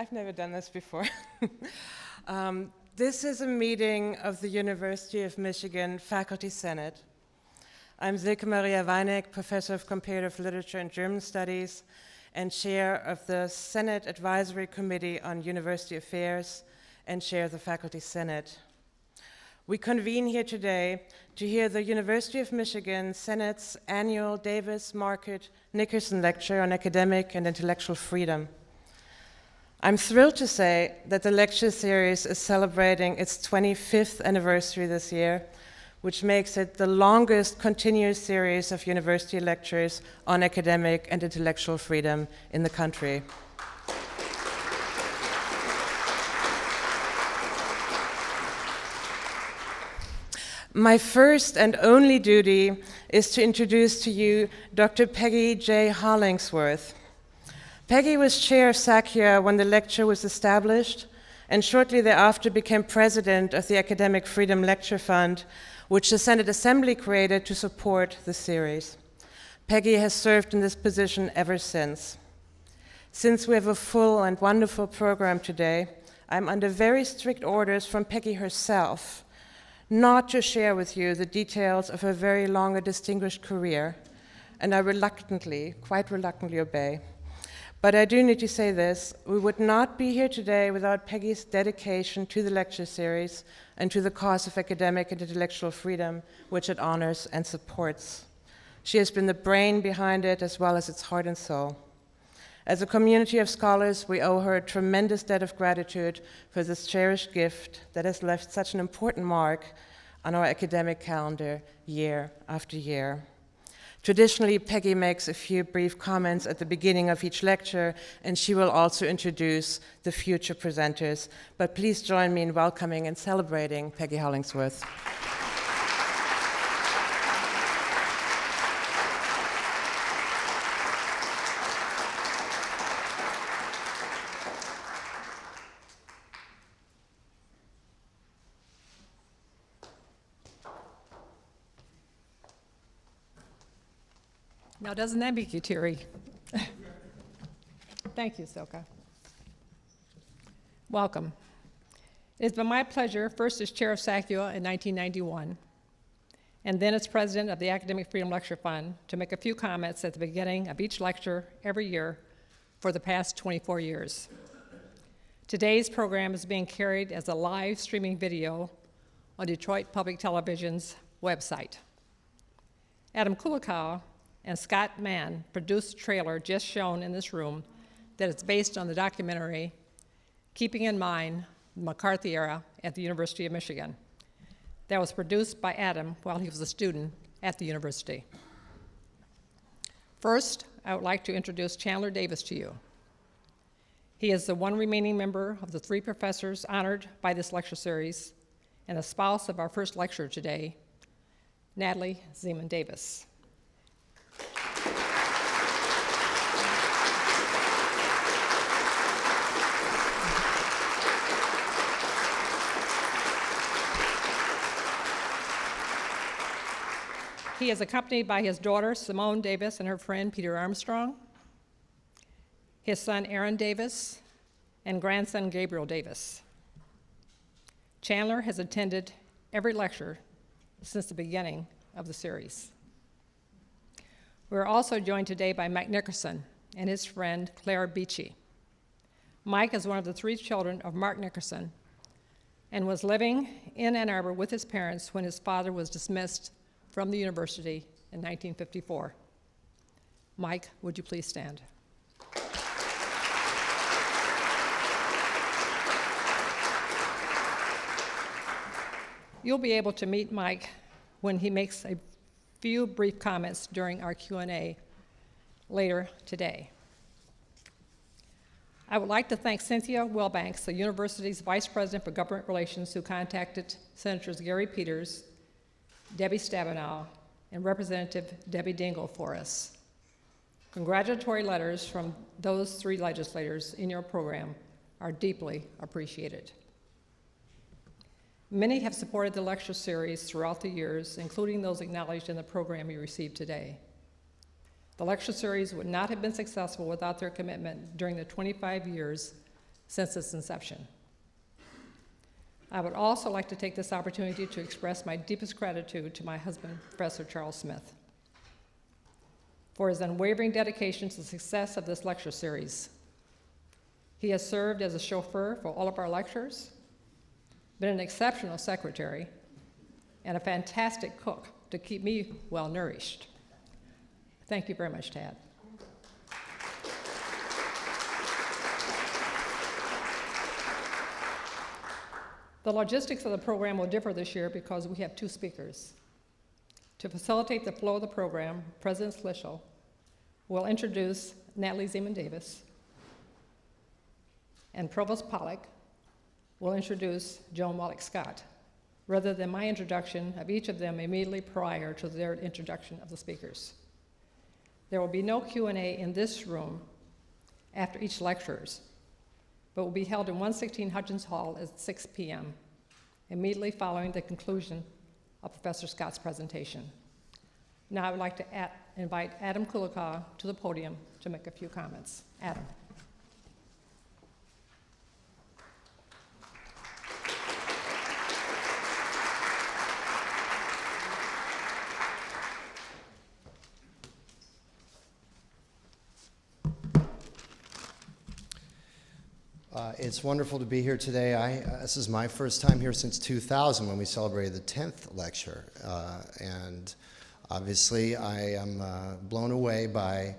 I've never done this before. This is a meeting of the University of Michigan Faculty Senate. I'm Silke Maria Weineck, Professor of Comparative Literature and German Studies and Chair of the Senate Advisory Committee on University Affairs and Chair of the Faculty Senate. We convene here today to hear the University of Michigan Senate's annual Davis Market Nickerson Lecture on Academic and Intellectual Freedom. I'm thrilled to say that the lecture series is celebrating its 25th anniversary this year, which makes it the longest continuous series of university lectures on academic and intellectual freedom in the country. My first and only duty is to introduce to you Dr. Peggy J. Hollingsworth. Peggy was chair of SACIA when the lecture was established, and shortly thereafter became president of the Academic Freedom Lecture Fund, which the Senate Assembly created to support the series. Peggy has served in this position ever since. Since we have a full and wonderful program today, I'm under very strict orders from Peggy herself not to share with you the details of her very long and distinguished career, and I reluctantly, quite reluctantly obey. But I do need to say this: we would not be here today without Peggy's dedication to the lecture series and to the cause of academic and intellectual freedom, which it honors and supports. She has been the brain behind it as well as its heart and soul. As a community of scholars, we owe her a tremendous debt of gratitude for this cherished gift that has left such an important mark on our academic calendar year after year. Traditionally, Peggy makes a few brief comments at the beginning of each lecture, and she will also introduce the future presenters. But please join me in welcoming and celebrating Peggy Hollingsworth. Now, doesn't that make you teary? Thank you, Silke. Welcome. It's been my pleasure, first as chair of SACIA in 1991, and then as president of the Academic Freedom Lecture Fund, to make a few comments at the beginning of each lecture every year for the past 24 years. Today's program is being carried as a live streaming video on Detroit Public Television's website. Adam Kulikow and Scott Mann produced a trailer just shown in this room that is based on the documentary Keeping in Mind the McCarthy Era at the University of Michigan, that was produced by Adam while he was a student at the university. First, I would like to introduce Chandler Davis to you. He is the one remaining member of the 3 professors honored by this lecture series and the spouse of our first lecturer today, Natalie Zeman Davis. He is accompanied by his daughter, Simone Davis, and her friend, Peter Armstrong, his son, Aaron Davis, and grandson, Gabriel Davis. Chandler has attended every lecture since the beginning of the series. We're also joined today by Mike Nickerson and his friend, Claire Beachy. Mike is one of the 3 children of Mark Nickerson and was living in Ann Arbor with his parents when his father was dismissed from the university in 1954. Mike, would you please stand? You'll be able to meet Mike when he makes a few brief comments during our Q&A later today. I would like to thank Cynthia Wilbanks, the university's Vice President for Government Relations, who contacted Senators Gary Peters, Debbie Stabenow, and Representative Debbie Dingell for us. Congratulatory letters from those 3 legislators in your program are deeply appreciated. Many have supported the lecture series throughout the years, including those acknowledged in the program you received today. The lecture series would not have been successful without their commitment during the 25 years since its inception. I would also like to take this opportunity to express my deepest gratitude to my husband, Professor Charles Smith, for his unwavering dedication to the success of this lecture series. He has served as a chauffeur for all of our lectures, been an exceptional secretary, and a fantastic cook to keep me well nourished. Thank you very much, Tad. The logistics of the program will differ this year because we have 2 speakers. To facilitate the flow of the program, President Schlichel will introduce Natalie Zeman Davis, and Provost Pollack will introduce Joan Wallach Scott, rather than my introduction of each of them immediately prior to their introduction of the speakers. There will be no Q&A in this room after each lectures, but will be held in 116 Hutchins Hall at 6 p.m., immediately following the conclusion of Professor Scott's presentation. Now I would like to invite Adam Kulikow to the podium to make a few comments. Adam. It's wonderful to be here today. This is my first time here since 2000 when we celebrated the 10th lecture. And obviously I am blown away by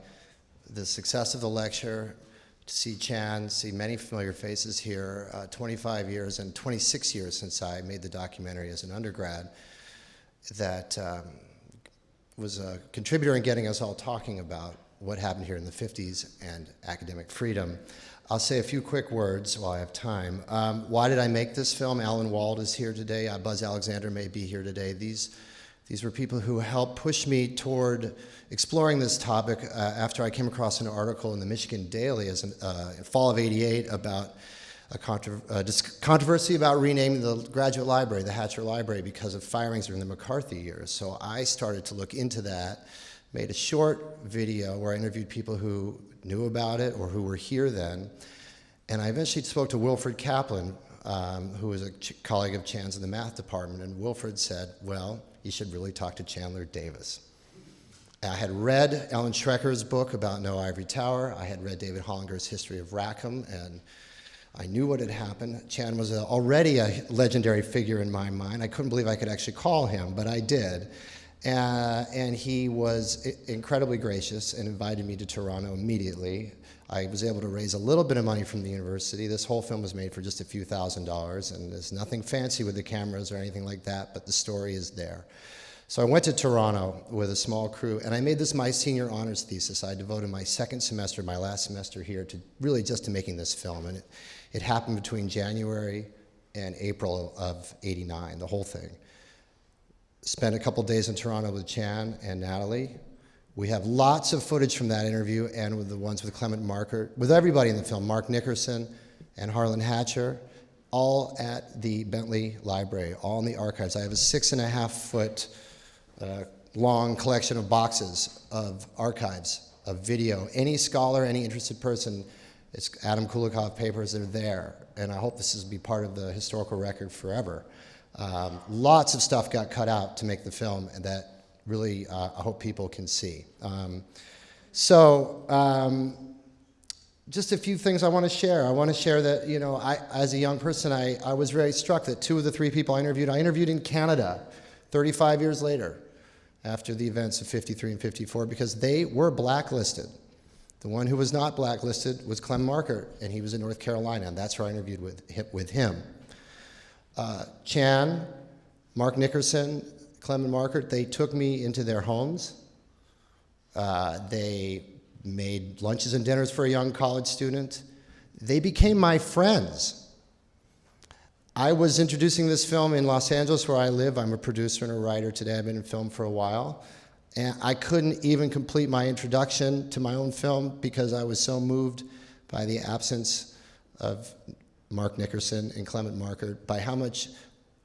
the success of the lecture, to see Chan, see many familiar faces here, 25 years and 26 years since I made the documentary as an undergrad, that was a contributor in getting us all talking about what happened here in the 50s and academic freedom. I'll say a few quick words while I have time. Why did I make this film? Alan Wald is here today. Buzz Alexander may be here today. These were people who helped push me toward exploring this topic after I came across an article in the Michigan Daily in fall of '88 about a controversy about renaming the graduate library, the Hatcher Library, because of firings during the McCarthy years. So I started to look into that, made a short video where I interviewed people who knew about it or who were here then. And I eventually spoke to Wilfred Kaplan, who was a colleague of Chan's in the math department, and Wilfred said, well, you should really talk to Chandler Davis. I had read Ellen Schrecker's book about No Ivory Tower. I had read David Hollinger's History of Rackham, and I knew what had happened. Chan was already a legendary figure in my mind. I couldn't believe I could actually call him, but I did. And he was incredibly gracious and invited me to Toronto immediately. I was able to raise a little bit of money from the university. This whole film was made for just a few $1,000s, and there's nothing fancy with the cameras or anything like that, but the story is there. So I went to Toronto with a small crew, and I made this my senior honors thesis. I devoted my second semester, my last semester here, to really just to making this film, and it happened between January and April of '89, the whole thing. Spent a couple days in Toronto with Chan and Natalie. We have lots of footage from that interview and with the ones with Clement Markert, with everybody in the film, Mark Nickerson and Harlan Hatcher, all at the Bentley Library, all in the archives. I have a 6.5-foot long collection of boxes of archives, of video. Any scholar, any interested person, it's Adam Kulikow papers, they're there. And I hope this will be part of the historical record forever. Lots of stuff got cut out to make the film, and that really I hope people can see. Just a few things I want to share. I want to share that, you know, as a young person, I was very struck that 2 of the 3 people I interviewed in Canada 35 years later, after the events of '53 and '54, because they were blacklisted. The one who was not blacklisted was Clem Markert, and he was in North Carolina, and that's where I interviewed with him. Chan, Mark Nickerson, Clement Markert, they took me into their homes. They made lunches and dinners for a young college student. They became my friends. I was introducing this film in Los Angeles, where I live. I'm a producer and a writer today. I've been in film for a while. And I couldn't even complete my introduction to my own film because I was so moved by the absence of Mark Nickerson and Clement Markert, by how much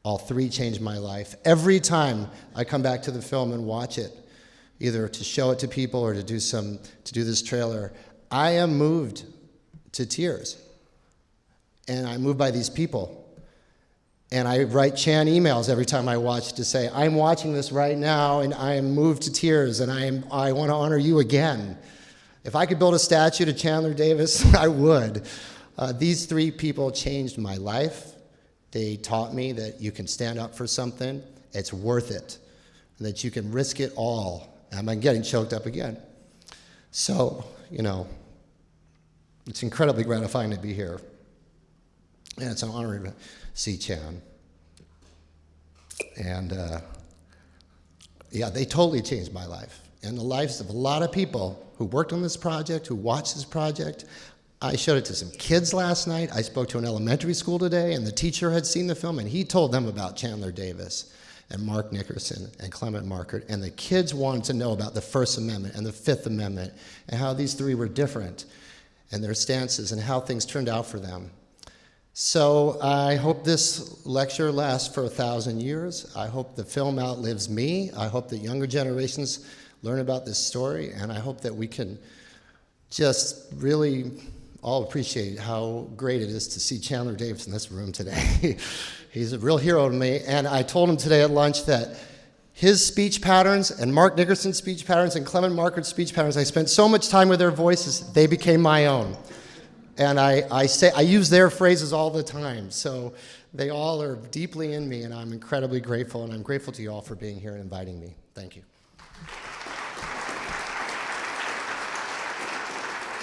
all 3 changed my life. Every time I come back to the film and watch it, either to show it to people or to do this trailer, I am moved to tears. and I'm moved by these people. And I write Chan emails every time I watch to say, I'm watching this right now, and I am moved to tears, and I want to honor you again. If I could build a statue to Chandler Davis, I would. These three people changed my life. They taught me that you can stand up for something, it's worth it, and that you can risk it all. And I'm getting choked up again. So, it's incredibly gratifying to be here. And it's an honor to see Chan. And they totally changed my life and the lives of a lot of people who worked on this project, who watched this project. I showed it to some kids last night. I spoke to an elementary school today, and the teacher had seen the film, and he told them about Chandler Davis and Mark Nickerson and Clement Markert, and the kids wanted to know about the First Amendment and the Fifth Amendment and how these three were different and their stances and how things turned out for them. So I hope this lecture lasts for 1,000 years. I hope the film outlives me. I hope that younger generations learn about this story, and I hope that we can just really all appreciate how great it is to see Chandler Davis in this room today. He's a real hero to me, and I told him today at lunch that his speech patterns and Mark Nickerson's speech patterns and Clement Markert's speech patterns, I spent so much time with their voices, they became my own. And I use their phrases all the time, so they all are deeply in me, and I'm incredibly grateful, and I'm grateful to you all for being here and inviting me. Thank you.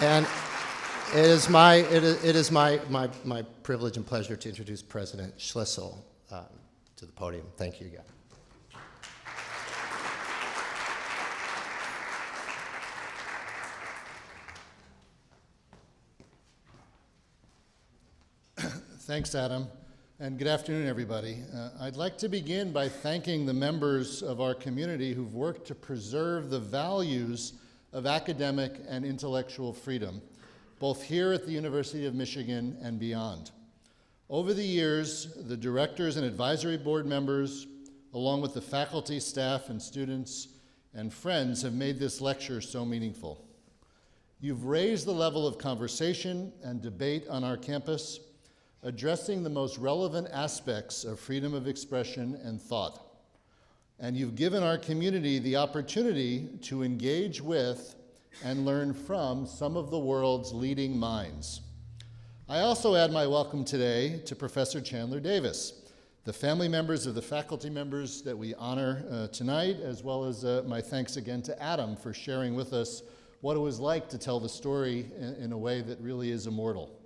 And it is my privilege and pleasure to introduce President Schlissel to the podium. Thank you again. Thanks, Adam, and good afternoon, everybody. I'd like to begin by thanking the members of our community who've worked to preserve the values of academic and intellectual freedom, both here at the University of Michigan and beyond. Over the years, the directors and advisory board members, along with the faculty, staff, and students and friends, have made this lecture so meaningful. You've raised the level of conversation and debate on our campus, addressing the most relevant aspects of freedom of expression and thought. And you've given our community the opportunity to engage with and learn from some of the world's leading minds. I also add my welcome today to Professor Chandler Davis, the family members of the faculty members that we honor tonight, as well as my thanks again to Adam for sharing with us what it was like to tell the story in a way that really is immortal.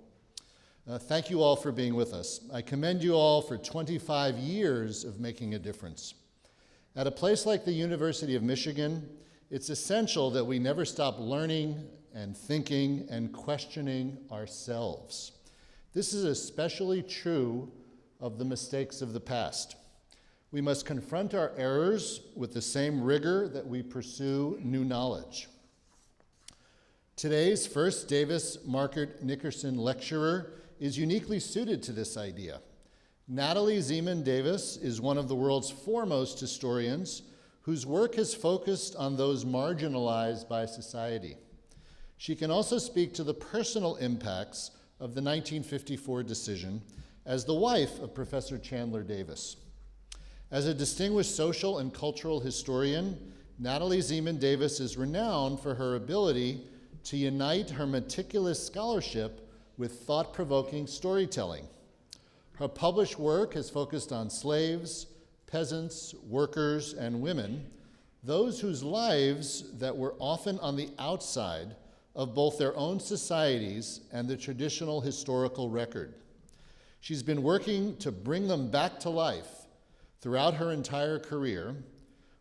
Thank you all for being with us. I commend you all for 25 years of making a difference. At a place like the University of Michigan, it's essential that we never stop learning and thinking and questioning ourselves. This is especially true of the mistakes of the past. We must confront our errors with the same rigor that we pursue new knowledge. Today's first Davis Markert Nickerson lecturer is uniquely suited to this idea. Natalie Zeman Davis is one of the world's foremost historians whose work has focused on those marginalized by society. She can also speak to the personal impacts of the 1954 decision as the wife of Professor Chandler Davis. As a distinguished social and cultural historian, Natalie Zeman Davis is renowned for her ability to unite her meticulous scholarship with thought-provoking storytelling. Her published work has focused on slaves, peasants, workers, and women, those whose lives that were often on the outside of both their own societies and the traditional historical record. She's been working to bring them back to life throughout her entire career,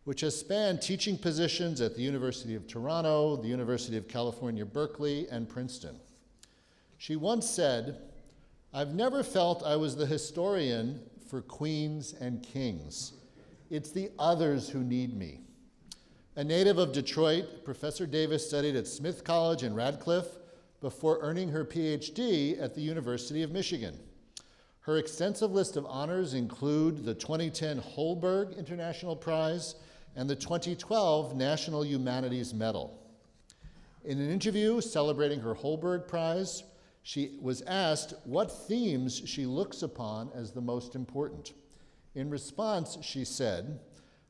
which has spanned teaching positions at the University of Toronto, the University of California, Berkeley, and Princeton. She once said, "I've never felt I was the historian for queens and kings. It's the others who need me." A native of Detroit, Professor Davis studied at Smith College in Radcliffe before earning her PhD at the University of Michigan. Her extensive list of honors include the 2010 Holberg International Prize and the 2012 National Humanities Medal. In an interview celebrating her Holberg Prize, She was asked what themes she looks upon as the most important. In response, she said,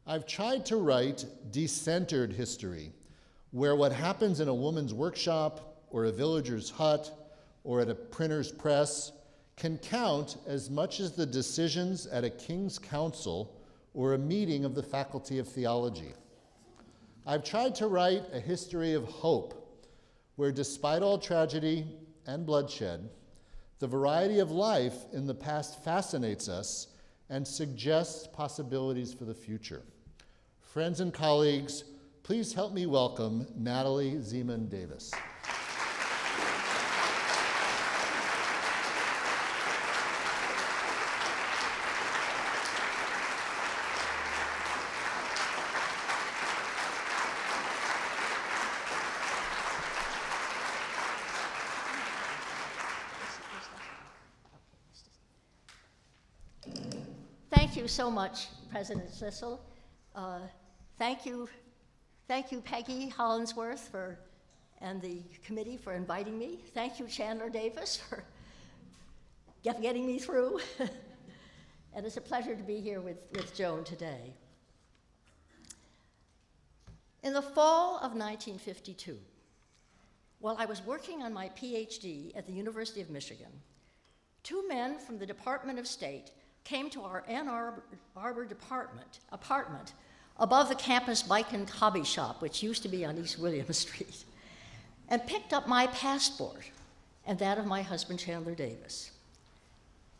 "I've tried to write decentered history, where what happens in a woman's workshop or a villager's hut or at a printer's press can count as much as the decisions at a king's council or a meeting of the Faculty of Theology. I've tried to write a history of hope, where despite all tragedy and bloodshed, the variety of life in the past fascinates us and suggests possibilities for the future." Friends and colleagues, please help me welcome Natalie Zeman Davis. Thank you so much, President Sissel. Thank you, Peggy Hollingsworth and the committee for inviting me. Thank you, Chandler Davis, for getting me through. And it's a pleasure to be here with Joan today. In the fall of 1952, while I was working on my PhD at the University of Michigan, two men from the Department of State came to our Ann Arbor apartment above the campus bike and hobby shop, which used to be on East William Street, and picked up my passport and that of my husband, Chandler Davis.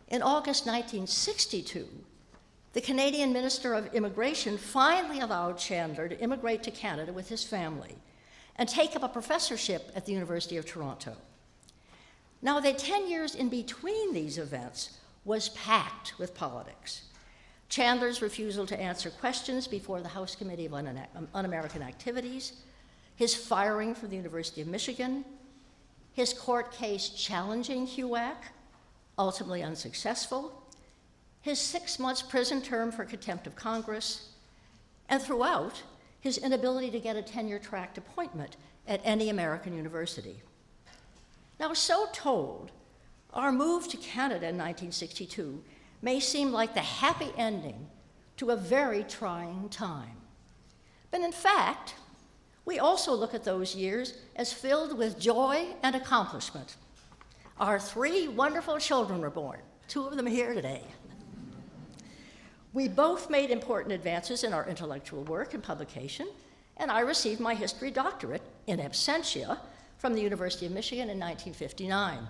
In August 1962, the Canadian Minister of Immigration finally allowed Chandler to immigrate to Canada with his family and take up a professorship at the University of Toronto. Now, the 10 years in between these events was packed with politics. Chandler's refusal to answer questions before the House Committee of Un-American Activities, his firing from the University of Michigan, his court case challenging HUAC, ultimately unsuccessful, his 6 months prison term for contempt of Congress, and throughout, his inability to get a tenure-track appointment at any American university. Now, so told, our move to Canada in 1962 may seem like the happy ending to a very trying time. But in fact, we also look at those years as filled with joy and accomplishment. Our 3 wonderful children were born, 2 of them here today. We both made important advances in our intellectual work and publication, and I received my history doctorate in absentia from the University of Michigan in 1959.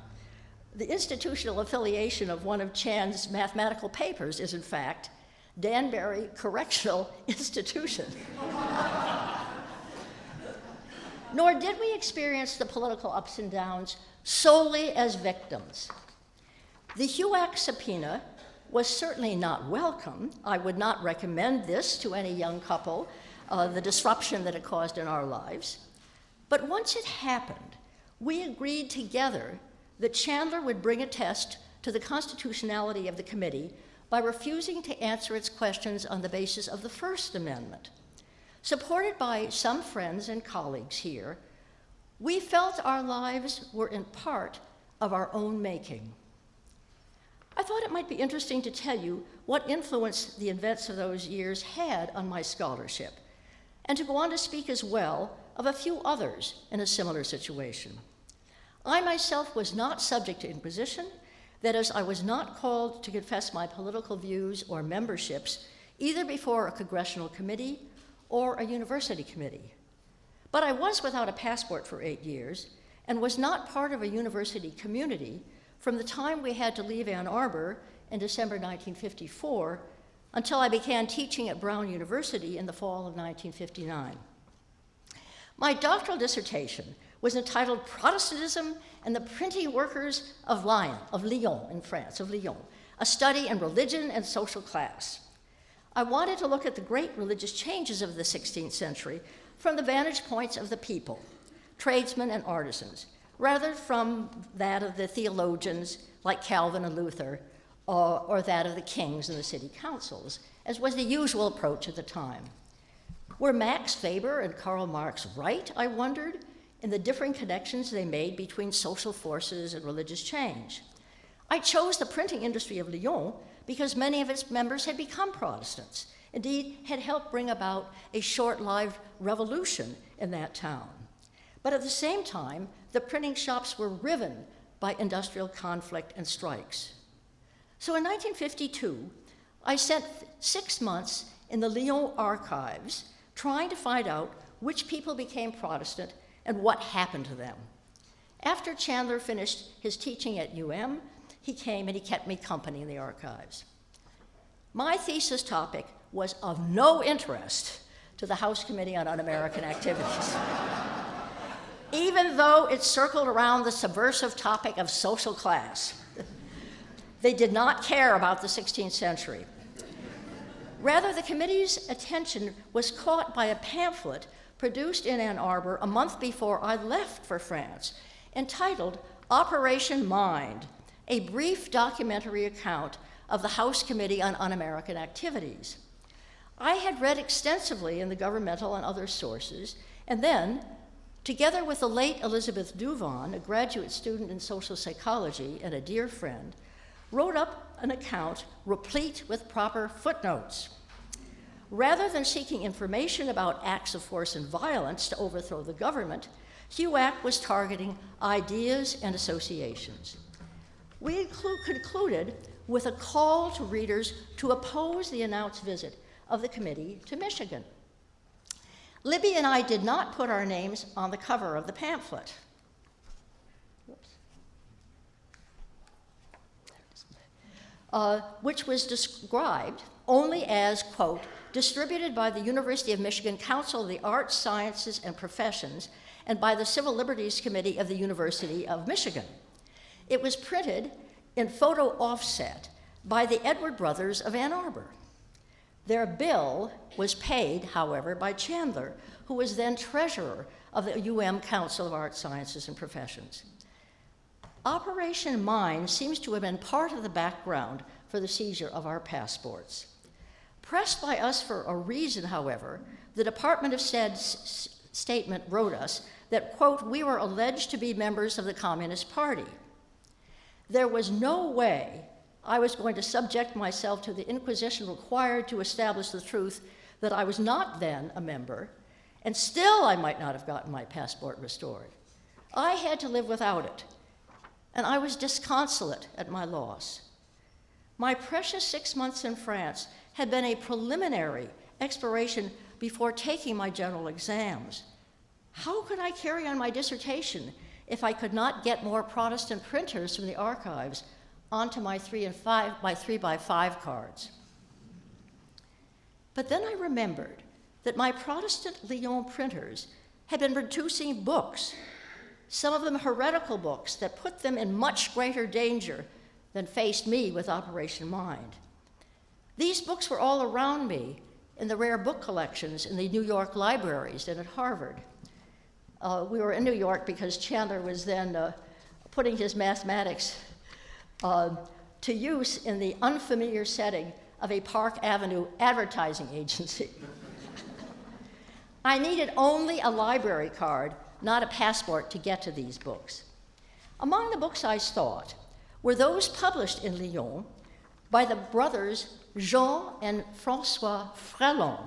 The institutional affiliation of one of Chan's mathematical papers is, in fact, Danbury Correctional Institution. Nor did we experience the political ups and downs solely as victims. The HUAC subpoena was certainly not welcome. I would not recommend this to any young couple, the disruption that it caused in our lives. But once it happened, we agreed together that Chandler would bring a test to the constitutionality of the committee by refusing to answer its questions on the basis of the First Amendment. Supported by some friends and colleagues here, we felt our lives were in part of our own making. I thought it might be interesting to tell you what influence the events of those years had on my scholarship, and to go on to speak as well of a few others in a similar situation. I myself was not subject to inquisition, that is, I was not called to confess my political views or memberships either before a congressional committee or a university committee. But I was without a passport for 8 years and was not part of a university community from the time we had to leave Ann Arbor in December 1954 until I began teaching at Brown University in the fall of 1959. My doctoral dissertation was entitled Protestantism and the Printing Workers of Lyon in France, a study in religion and social class. I wanted to look at the great religious changes of the 16th century from the vantage points of the people, tradesmen and artisans, rather from that of the theologians like Calvin and Luther, or that of the kings and the city councils, as was the usual approach at the time. Were Max Weber and Karl Marx right, I wondered, in the differing connections they made between social forces and religious change. I chose the printing industry of Lyon because many of its members had become Protestants, indeed had helped bring about a short-lived revolution in that town. But at the same time, the printing shops were riven by industrial conflict and strikes. So in 1952, I spent 6 months in the Lyon archives trying to find out which people became Protestant and what happened to them. After Chandler finished his teaching at UM, he came and he kept me company in the archives. My thesis topic was of no interest to the House Committee on Un-American Activities, even though it circled around the subversive topic of social class. They did not care about the 16th century. Rather, the committee's attention was caught by a pamphlet produced in Ann Arbor a month before I left for France, entitled Operation Mind, a brief documentary account of the House Committee on Un-American Activities. I had read extensively in the governmental and other sources, and then, together with the late Elizabeth Duvon, a graduate student in social psychology and a dear friend, wrote up an account replete with proper footnotes. Rather than seeking information about acts of force and violence to overthrow the government, HUAC was targeting ideas and associations. We concluded with a call to readers to oppose the announced visit of the committee to Michigan. Libby and I did not put our names on the cover of the pamphlet. Which was described only as, quote, distributed by the University of Michigan Council of the Arts, Sciences, and Professions, and by the Civil Liberties Committee of the University of Michigan. It was printed in photo offset by the Edward Brothers of Ann Arbor. Their bill was paid, however, by Chandler, who was then treasurer of the UM Council of Arts, Sciences, and Professions. Operation Mind seems to have been part of the background for the seizure of our passports. Pressed by us for a reason, however, the Department of State's statement wrote us that, quote, we were alleged to be members of the Communist Party. There was no way I was going to subject myself to the inquisition required to establish the truth that I was not then a member, and still I might not have gotten my passport restored. I had to live without it, and I was disconsolate at my loss. My precious 6 months in France had been a preliminary exploration before taking my general exams. How could I carry on my dissertation if I could not get more Protestant printers from the archives onto my 3x5 cards? But then I remembered that my Protestant Lyon printers had been producing books, some of them heretical books that put them in much greater danger than faced me with Operation Mind. These books were all around me in the rare book collections in the New York libraries and at Harvard. We were in New York because Chandler was then putting his mathematics to use in the unfamiliar setting of a Park Avenue advertising agency. I needed only a library card, not a passport, to get to these books. Among the books I sought were those published in Lyon by the brothers Jean and François Frelon,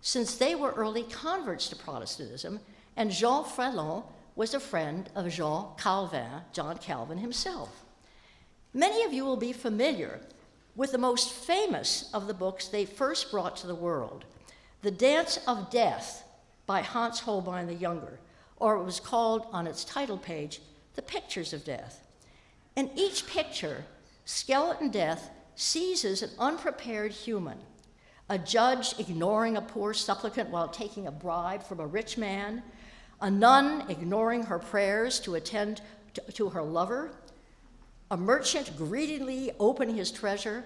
since they were early converts to Protestantism, and Jean Frelon was a friend of John Calvin himself. Many of you will be familiar with the most famous of the books they first brought to the world, The Dance of Death by Hans Holbein the Younger, or it was called on its title page, The Pictures of Death. In each picture, Skeleton Death seizes an unprepared human, a judge ignoring a poor supplicant while taking a bribe from a rich man, a nun ignoring her prayers to attend to her lover, a merchant greedily opening his treasure,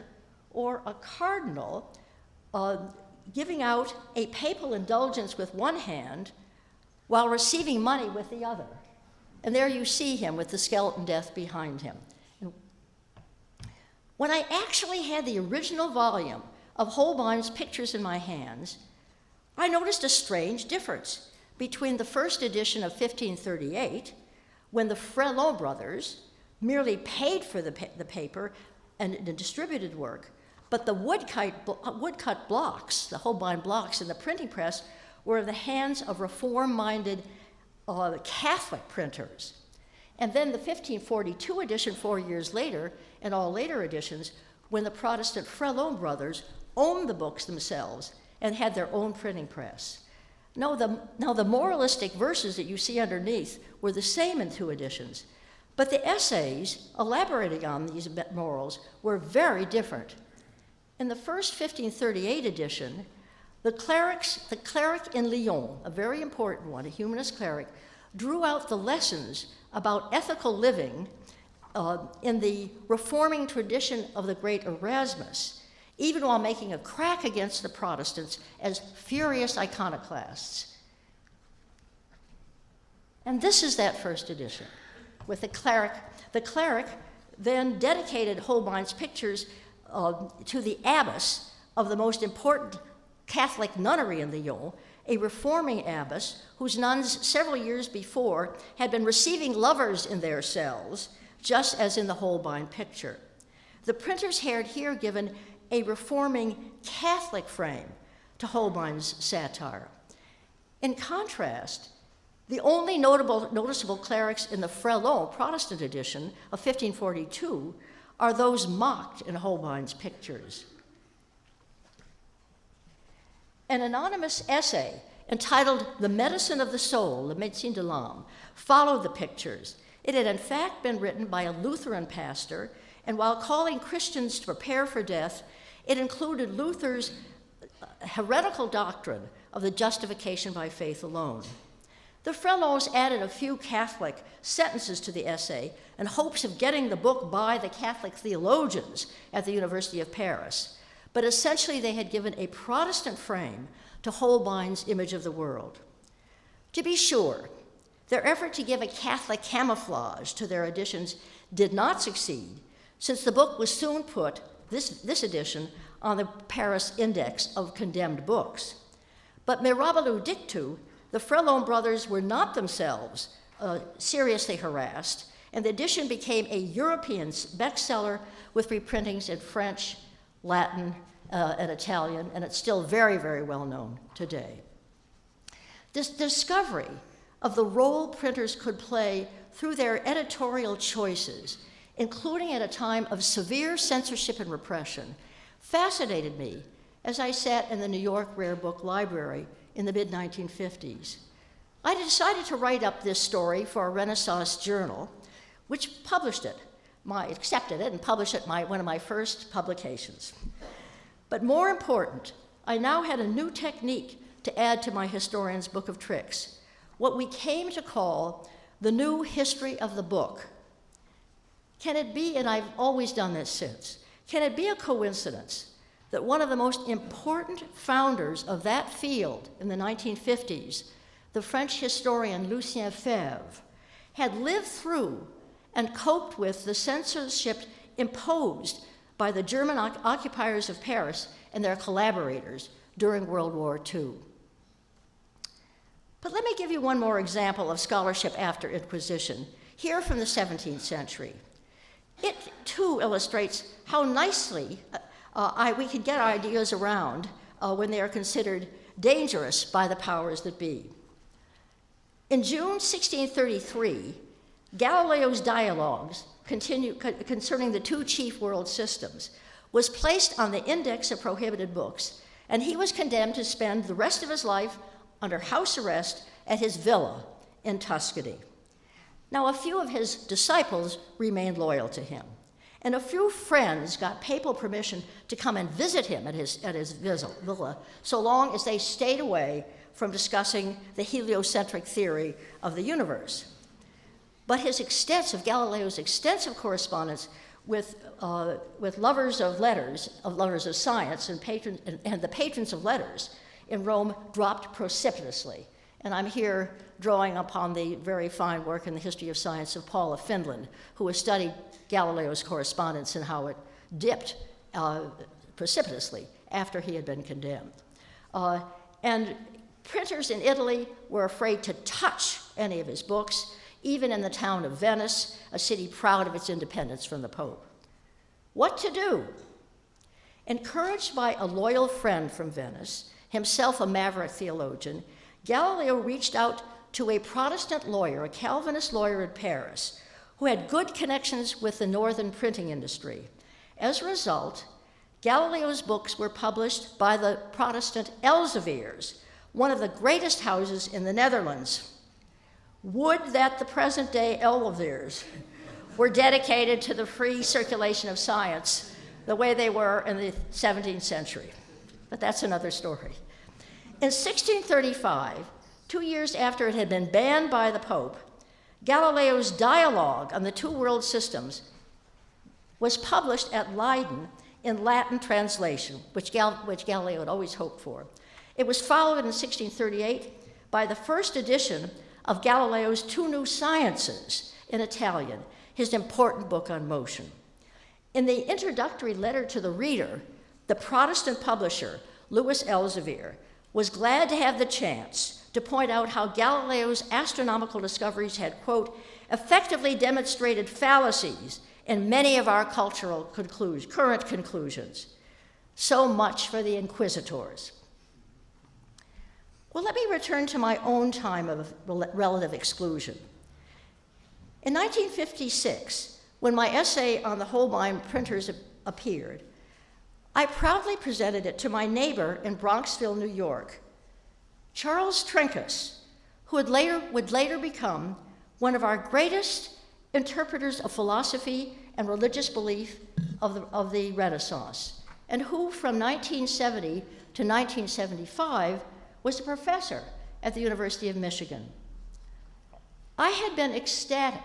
or a cardinal giving out a papal indulgence with one hand while receiving money with the other. And there you see him with the skeleton death behind him. And when I actually had the original volume of Holbein's pictures in my hands, I noticed a strange difference between the first edition of 1538, when the Frelon brothers merely paid for the paper and the distributed work, but the woodcut blocks, the Holbein blocks in the printing press, were in the hands of reform-minded Catholic printers. And then the 1542 edition 4 years later, and all later editions, when the Protestant Frelon brothers owned the books themselves and had their own printing press. Now the moralistic verses that you see underneath were the same in 2 editions, but the essays elaborating on these morals were very different. In the first 1538 edition, the cleric in Lyon, a very important one, a humanist cleric, drew out the lessons about ethical living in the reforming tradition of the great Erasmus, even while making a crack against the Protestants as furious iconoclasts. And this is that first edition, with the cleric. The cleric then dedicated Holbein's pictures to the abbess of the most important Catholic nunnery in Lyon, a reforming abbess whose nuns several years before had been receiving lovers in their cells, just as in the Holbein picture. The printers had here given a reforming Catholic frame to Holbein's satire. In contrast, the only noticeable clerics in the Frelon Protestant edition of 1542 are those mocked in Holbein's pictures. An anonymous essay entitled The Medicine of the Soul, Le Médecine de l'Âme, followed the pictures. It had in fact been written by a Lutheran pastor, and while calling Christians to prepare for death, it included Luther's heretical doctrine of the justification by faith alone. The Frelons added a few Catholic sentences to the essay in hopes of getting the book by the Catholic theologians at the University of Paris, but essentially they had given a Protestant frame to Holbein's image of the world. To be sure, their effort to give a Catholic camouflage to their editions did not succeed, since the book was soon put, this edition, on the Paris Index of Condemned Books. But mirabile dictu, the Frelon brothers were not themselves seriously harassed, and the edition became a European bestseller with reprintings in French, Latin, and Italian, and it's still very, very well known today. This discovery of the role printers could play through their editorial choices, including at a time of severe censorship and repression, fascinated me as I sat in the New York Rare Book Library in the mid-1950s. I decided to write up this story for a Renaissance journal, which accepted it and published it one of my first publications. But more important, I now had a new technique to add to my historian's book of tricks, what we came to call the new history of the book. Can it be, and I've always done this since, can it be a coincidence that one of the most important founders of that field in the 1950s, the French historian Lucien Febvre, had lived through and coped with the censorship imposed by the German occupiers of Paris and their collaborators during World War II? But let me give you one more example of scholarship after Inquisition, here from the 17th century. It, too, illustrates how nicely we can get our ideas around when they are considered dangerous by the powers that be. In June 1633, Galileo's dialogues concerning the two chief world systems was placed on the Index of Prohibited Books, and he was condemned to spend the rest of his life under house arrest at his villa in Tuscany. Now, a few of his disciples remained loyal to him, and a few friends got papal permission to come and visit him at his villa, so long as they stayed away from discussing the heliocentric theory of the universe. But Galileo's extensive correspondence with lovers of letters, of lovers of science, and the patrons of letters in Rome dropped precipitously. And I'm here drawing upon the very fine work in the history of science of Paul of Finland, who has studied Galileo's correspondence and how it dipped precipitously after he had been condemned. And Printers in Italy were afraid to touch any of his books, even in the town of Venice, a city proud of its independence from the Pope. What to do? Encouraged by a loyal friend from Venice, himself a maverick theologian, Galileo reached out to a Protestant lawyer, a Calvinist lawyer in Paris, who had good connections with the northern printing industry. As a result, Galileo's books were published by the Protestant Elseviers, one of the greatest houses in the Netherlands. Would that the present-day Elseviers were dedicated to the free circulation of science the way they were in the 17th century. But that's another story. In 1635, 2 years after it had been banned by the Pope, Galileo's dialogue on the two world systems was published at Leiden in Latin translation, which Galileo had always hoped for. It was followed in 1638 by the first edition of Galileo's Two New Sciences in Italian, his important book on motion. In the introductory letter to the reader, the Protestant publisher, Louis Elsevier, was glad to have the chance to point out how Galileo's astronomical discoveries had, quote, effectively demonstrated fallacies in many of our cultural current conclusions. So much for the inquisitors. Well, let me return to my own time of relative exclusion. In 1956, when my essay on the Holbein printers appeared, I proudly presented it to my neighbor in Bronxville, New York, Charles Trinkas, who would later become one of our greatest interpreters of philosophy and religious belief of the Renaissance, and who from 1970 to 1975 was a professor at the University of Michigan. I had been ecstatic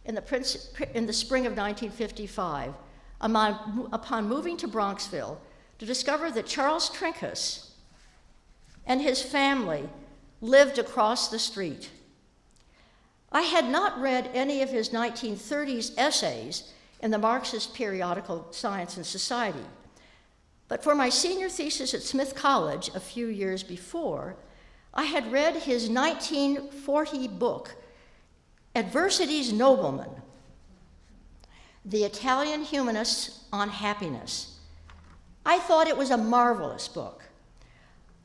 in the spring of 1955 upon moving to Bronxville to discover that Charles Trinkas and his family lived across the street. I had not read any of his 1930s essays in the Marxist periodical Science and Society, but for my senior thesis at Smith College a few years before, I had read his 1940 book, Adversity's Nobleman, The Italian Humanists on Happiness. I thought it was a marvelous book.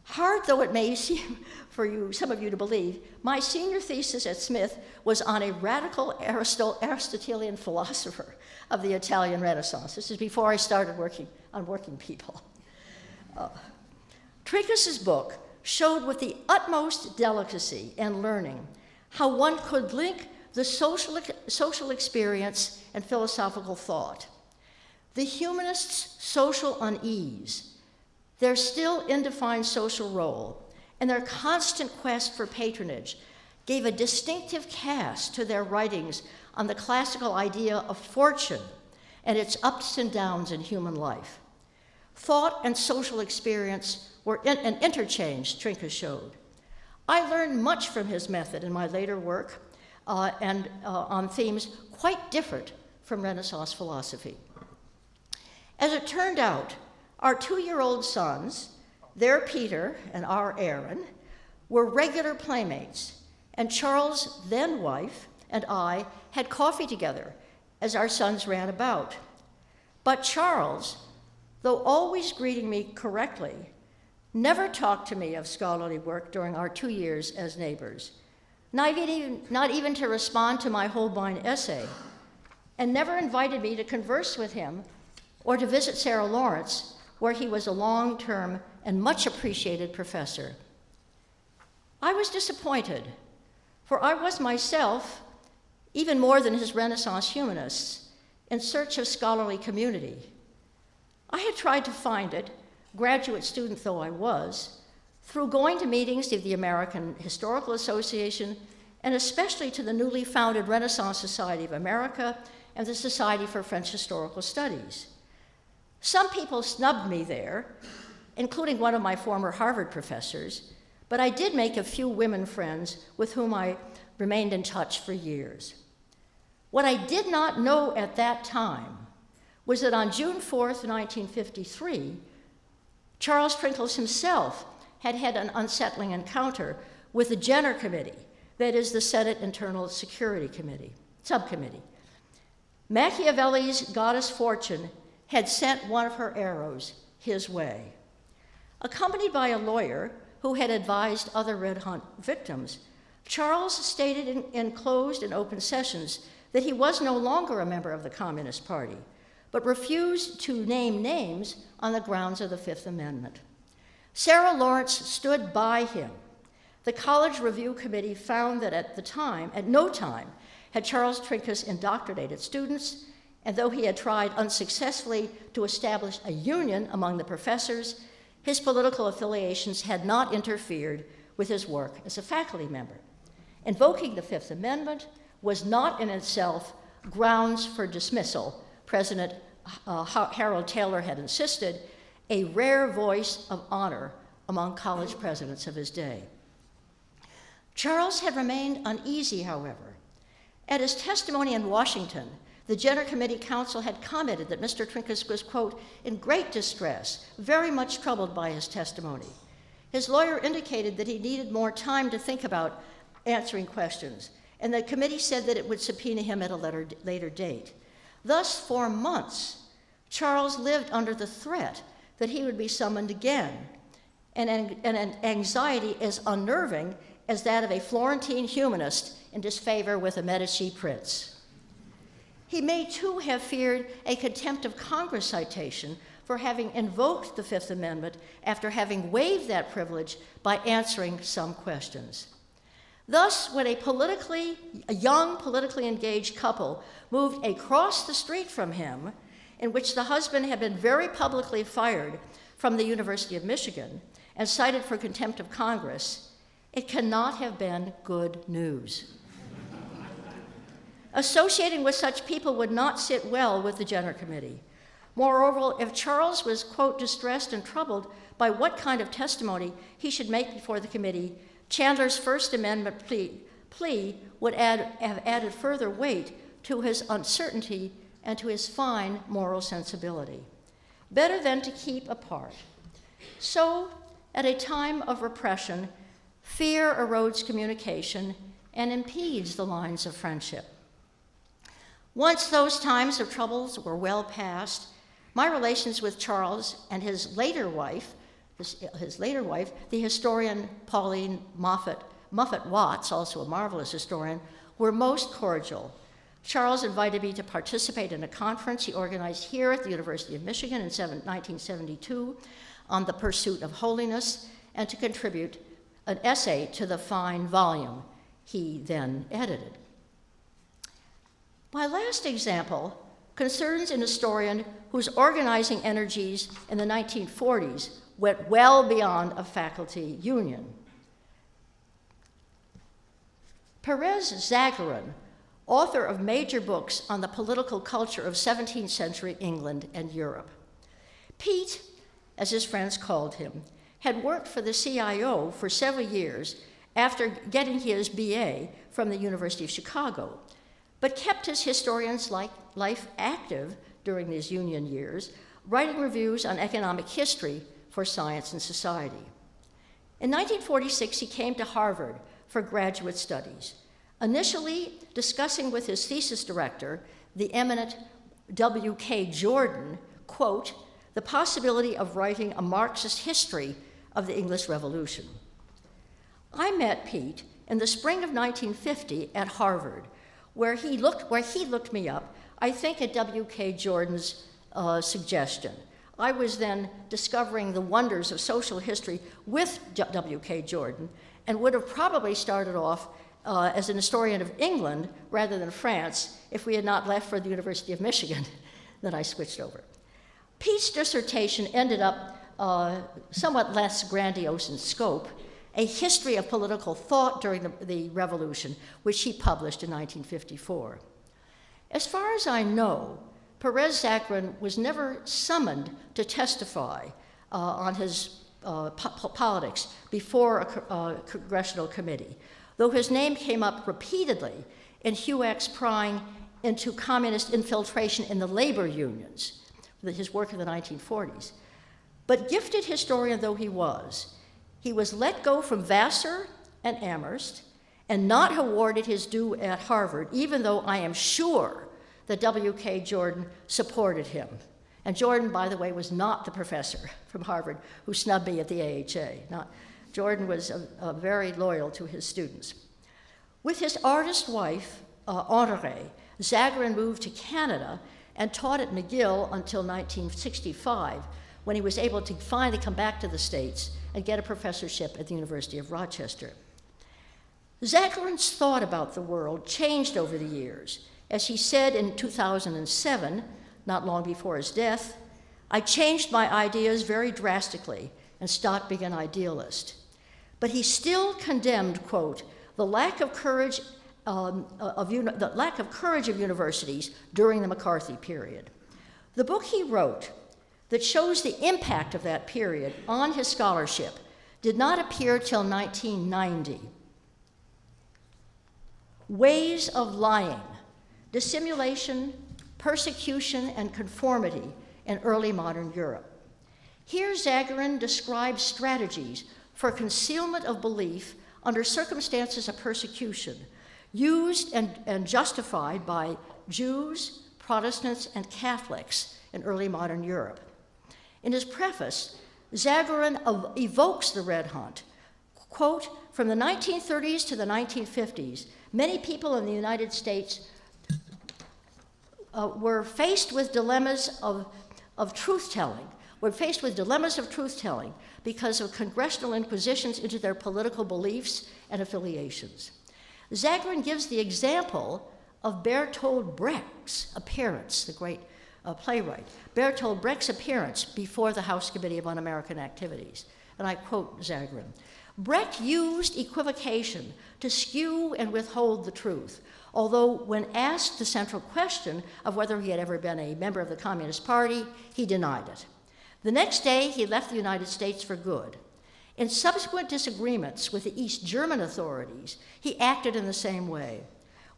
Hard though it may seem for some of you to believe, my senior thesis at Smith was on a radical Aristotelian philosopher of the Italian Renaissance. This is before I started working on working people. Trinkas's book showed with the utmost delicacy and learning how one could link the social experience and philosophical thought. The humanists' social unease, their still indefined social role, and their constant quest for patronage gave a distinctive cast to their writings on the classical idea of fortune and its ups and downs in human life. Thought and social experience were an interchange, Trinkas showed. I learned much from his method in my later work and on themes quite different from Renaissance philosophy. As it turned out, our 2-year-old sons, their Peter and our Aaron, were regular playmates, and Charles' then wife and I had coffee together as our sons ran about. But Charles, though always greeting me correctly, never talked to me of scholarly work during our 2 years as neighbors, not even to respond to my Holbein essay, and never invited me to converse with him or to visit Sarah Lawrence, where he was a long-term and much appreciated professor. I was disappointed, for I was myself, even more than his Renaissance humanists, in search of scholarly community. I had tried to find it, graduate student though I was, through going to meetings of the American Historical Association, and especially to the newly founded Renaissance Society of America and the Society for French Historical Studies. Some people snubbed me there, including one of my former Harvard professors, but I did make a few women friends with whom I remained in touch for years. What I did not know at that time was that on June 4th, 1953, Charles Trinkas himself had had an unsettling encounter with the Jenner Committee, that is the Senate Internal Security Committee, subcommittee. Machiavelli's goddess Fortune had sent one of her arrows his way. Accompanied by a lawyer who had advised other Red Hunt victims, Charles stated in closed and open sessions that he was no longer a member of the Communist Party, but refused to name names on the grounds of the Fifth Amendment. Sarah Lawrence stood by him. The College Review Committee found that at no time had Charles Trinkus indoctrinated students, and though he had tried unsuccessfully to establish a union among the professors, his political affiliations had not interfered with his work as a faculty member. Invoking the Fifth Amendment was not in itself grounds for dismissal. President Harold Taylor had insisted, a rare voice of honor among college presidents of his day. Charles had remained uneasy, however. At his testimony in Washington, the Jenner Committee counsel had commented that Mr. Trinkus was, quote, in great distress, very much troubled by his testimony. His lawyer indicated that he needed more time to think about answering questions, and the committee said that it would subpoena him at a later date. Thus, for months, Charles lived under the threat that he would be summoned again, and an anxiety as unnerving as that of a Florentine humanist in disfavor with a Medici prince. He may too have feared a contempt of Congress citation for having invoked the Fifth Amendment after having waived that privilege by answering some questions. Thus, when a young politically engaged couple moved across the street from him, in which the husband had been very publicly fired from the University of Michigan and cited for contempt of Congress, it cannot have been good news. Associating with such people would not sit well with the Jenner Committee. Moreover, if Charles was, quote, distressed and troubled by what kind of testimony he should make before the committee, Chandler's First Amendment plea would have added further weight to his uncertainty and to his fine moral sensibility. Better than to keep apart. So, at a time of repression, fear erodes communication and impedes the lines of friendship. Once those times of troubles were well past, my relations with Charles and his later wife, the historian Pauline Moffett Watts, also a marvelous historian, were most cordial. Charles invited me to participate in a conference he organized here at the University of Michigan in 1972 on the pursuit of holiness, and to contribute an essay to the fine volume he then edited. My last example concerns an historian whose organizing energies in the 1940s went well beyond a faculty union. Perez Zagarin, author of major books on the political culture of 17th century England and Europe. Pete, as his friends called him, had worked for the CIO for several years after getting his BA from the University of Chicago, but kept his historian's life active during these union years, writing reviews on economic history for Science and Society. In 1946, he came to Harvard for graduate studies, initially discussing with his thesis director, the eminent W.K. Jordan, quote, the possibility of writing a Marxist history of the English Revolution. I met Pete in the spring of 1950 at Harvard, where he looked me up, I think at W.K. Jordan's suggestion. I was then discovering the wonders of social history with W.K. Jordan, and would have probably started off as an historian of England rather than France if we had not left for the University of Michigan. Then I switched over. Pete's dissertation ended up somewhat less grandiose in scope, a history of political thought during the Revolution, which he published in 1954. As far as I know, Perez Zagarin was never summoned to testify on his politics before a congressional committee, though his name came up repeatedly in Huack's prying into communist infiltration in the labor unions, his work in the 1940s. But gifted historian though he was, He was let go from Vassar and Amherst and not awarded his due at Harvard, even though I am sure that W.K. Jordan supported him. And Jordan, by the way, was not the professor from Harvard who snubbed me at the AHA. Jordan was very loyal to his students. With his artist wife, Honoré, Zagarin moved to Canada and taught at McGill until 1965, when he was able to finally come back to the States and get a professorship at the University of Rochester. Zagarin's thought about the world changed over the years. As he said in 2007, not long before his death, "I changed my ideas very drastically and stopped being an idealist." But he still condemned, quote, the lack of courage of universities during the McCarthy period. The book he wrote that shows the impact of that period on his scholarship did not appear till 1990. Ways of Lying, Dissimulation, Persecution, and Conformity in Early Modern Europe. Here Zagarin describes strategies for concealment of belief under circumstances of persecution, used and justified by Jews, Protestants, and Catholics in early modern Europe. In his preface, Zagarin evokes the Red Hunt. Quote, "From the 1930s to the 1950s, many people in the United States were faced with dilemmas of truth-telling, because of congressional inquisitions into their political beliefs and affiliations." Zagarin gives the example of Bertolt Brecht's appearance, the great playwright, Bertolt Brecht's appearance before the House Committee on Un-American Activities. And I quote Zagarin, "Brecht used equivocation to skew and withhold the truth, although when asked the central question of whether he had ever been a member of the Communist Party, he denied it. The next day, he left the United States for good. In subsequent disagreements with the East German authorities, he acted in the same way.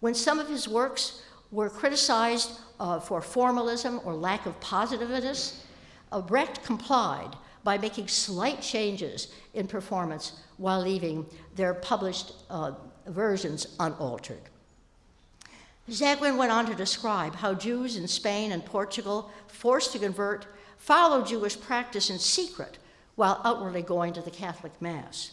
When some of his works were criticized for formalism or lack of positiveness, Brecht complied by making slight changes in performance while leaving their published versions unaltered." Zagarin went on to describe how Jews in Spain and Portugal, forced to convert, followed Jewish practice in secret while outwardly going to the Catholic Mass.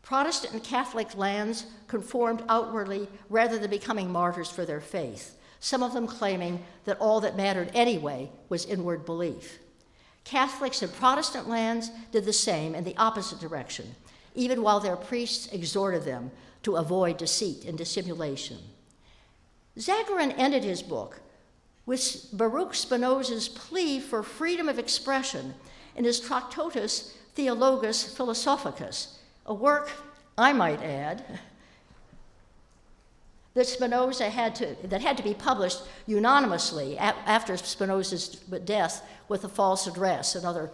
Protestant and Catholic lands conformed outwardly rather than becoming martyrs for their faith, some of them claiming that all that mattered anyway was inward belief. Catholics in Protestant lands did the same in the opposite direction, even while their priests exhorted them to avoid deceit and dissimulation. Zagarin ended his book with Baruch Spinoza's plea for freedom of expression in his Tractatus Theologus Philosophicus, a work, I might add, that Spinoza had to be published unanimously after Spinoza's death with a false address, another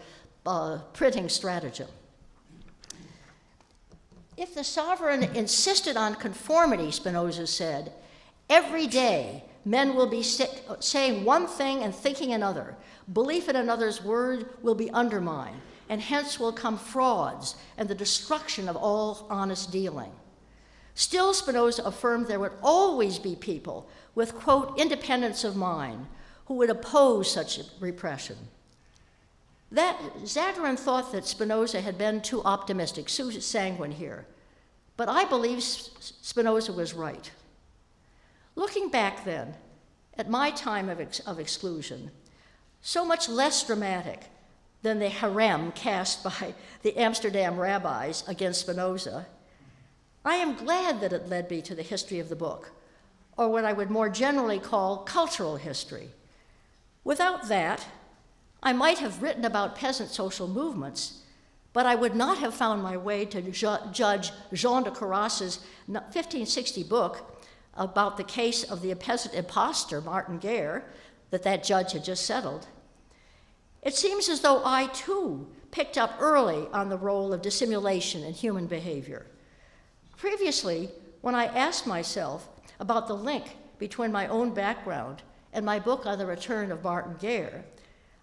printing stratagem. If the sovereign insisted on conformity, Spinoza said, every day men will be saying one thing and thinking another. Belief in another's word will be undermined, and hence will come frauds and the destruction of all honest dealing. Still, Spinoza affirmed there would always be people with, quote, independence of mind who would oppose such repression. Zagarin thought that Spinoza had been too optimistic, too sanguine here, but I believe Spinoza was right. Looking back then, at my time of exclusion, so much less dramatic than the harem cast by the Amsterdam rabbis against Spinoza, I am glad that it led me to the history of the book, or what I would more generally call cultural history. Without that, I might have written about peasant social movements, but I would not have found my way to Judge Jean de Carras's 1560 book about the case of the peasant impostor, Martin Guerre, that judge had just settled. It seems as though I, too, picked up early on the role of dissimulation in human behavior. Previously, when I asked myself about the link between my own background and my book on the return of Martin Guerre,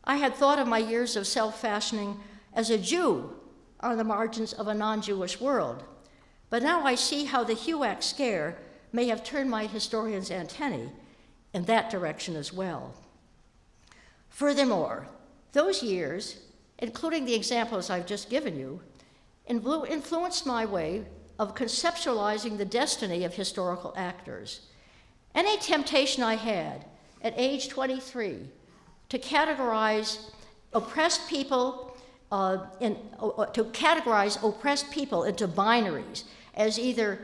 I had thought of my years of self-fashioning as a Jew on the margins of a non-Jewish world. But now I see how the HUAC scare may have turned my historian's antennae in that direction as well. Furthermore, those years, including the examples I've just given you, influenced my way of conceptualizing the destiny of historical actors. Any temptation I had at age 23 to categorize oppressed people into binaries as either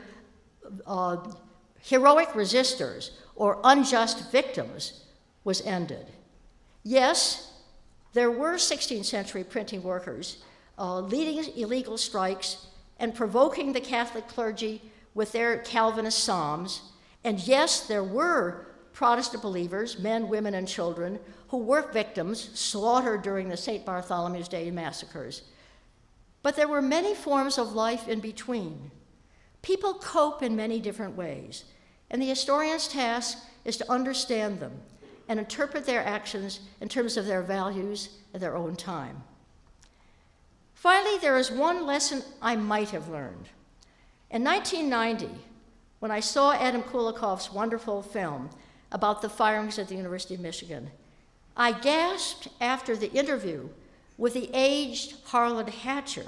heroic resistors or unjust victims was ended. Yes, there were 16th century printing workers leading illegal strikes and provoking the Catholic clergy with their Calvinist psalms. And yes, there were Protestant believers, men, women, and children, who were victims slaughtered during the St. Bartholomew's Day massacres. But there were many forms of life in between. People cope in many different ways, and the historian's task is to understand them and interpret their actions in terms of their values and their own time. Finally, there is one lesson I might have learned. In 1990, when I saw Adam Kulikoff's wonderful film about the firings at the University of Michigan, I gasped after the interview with the aged Harlan Hatcher,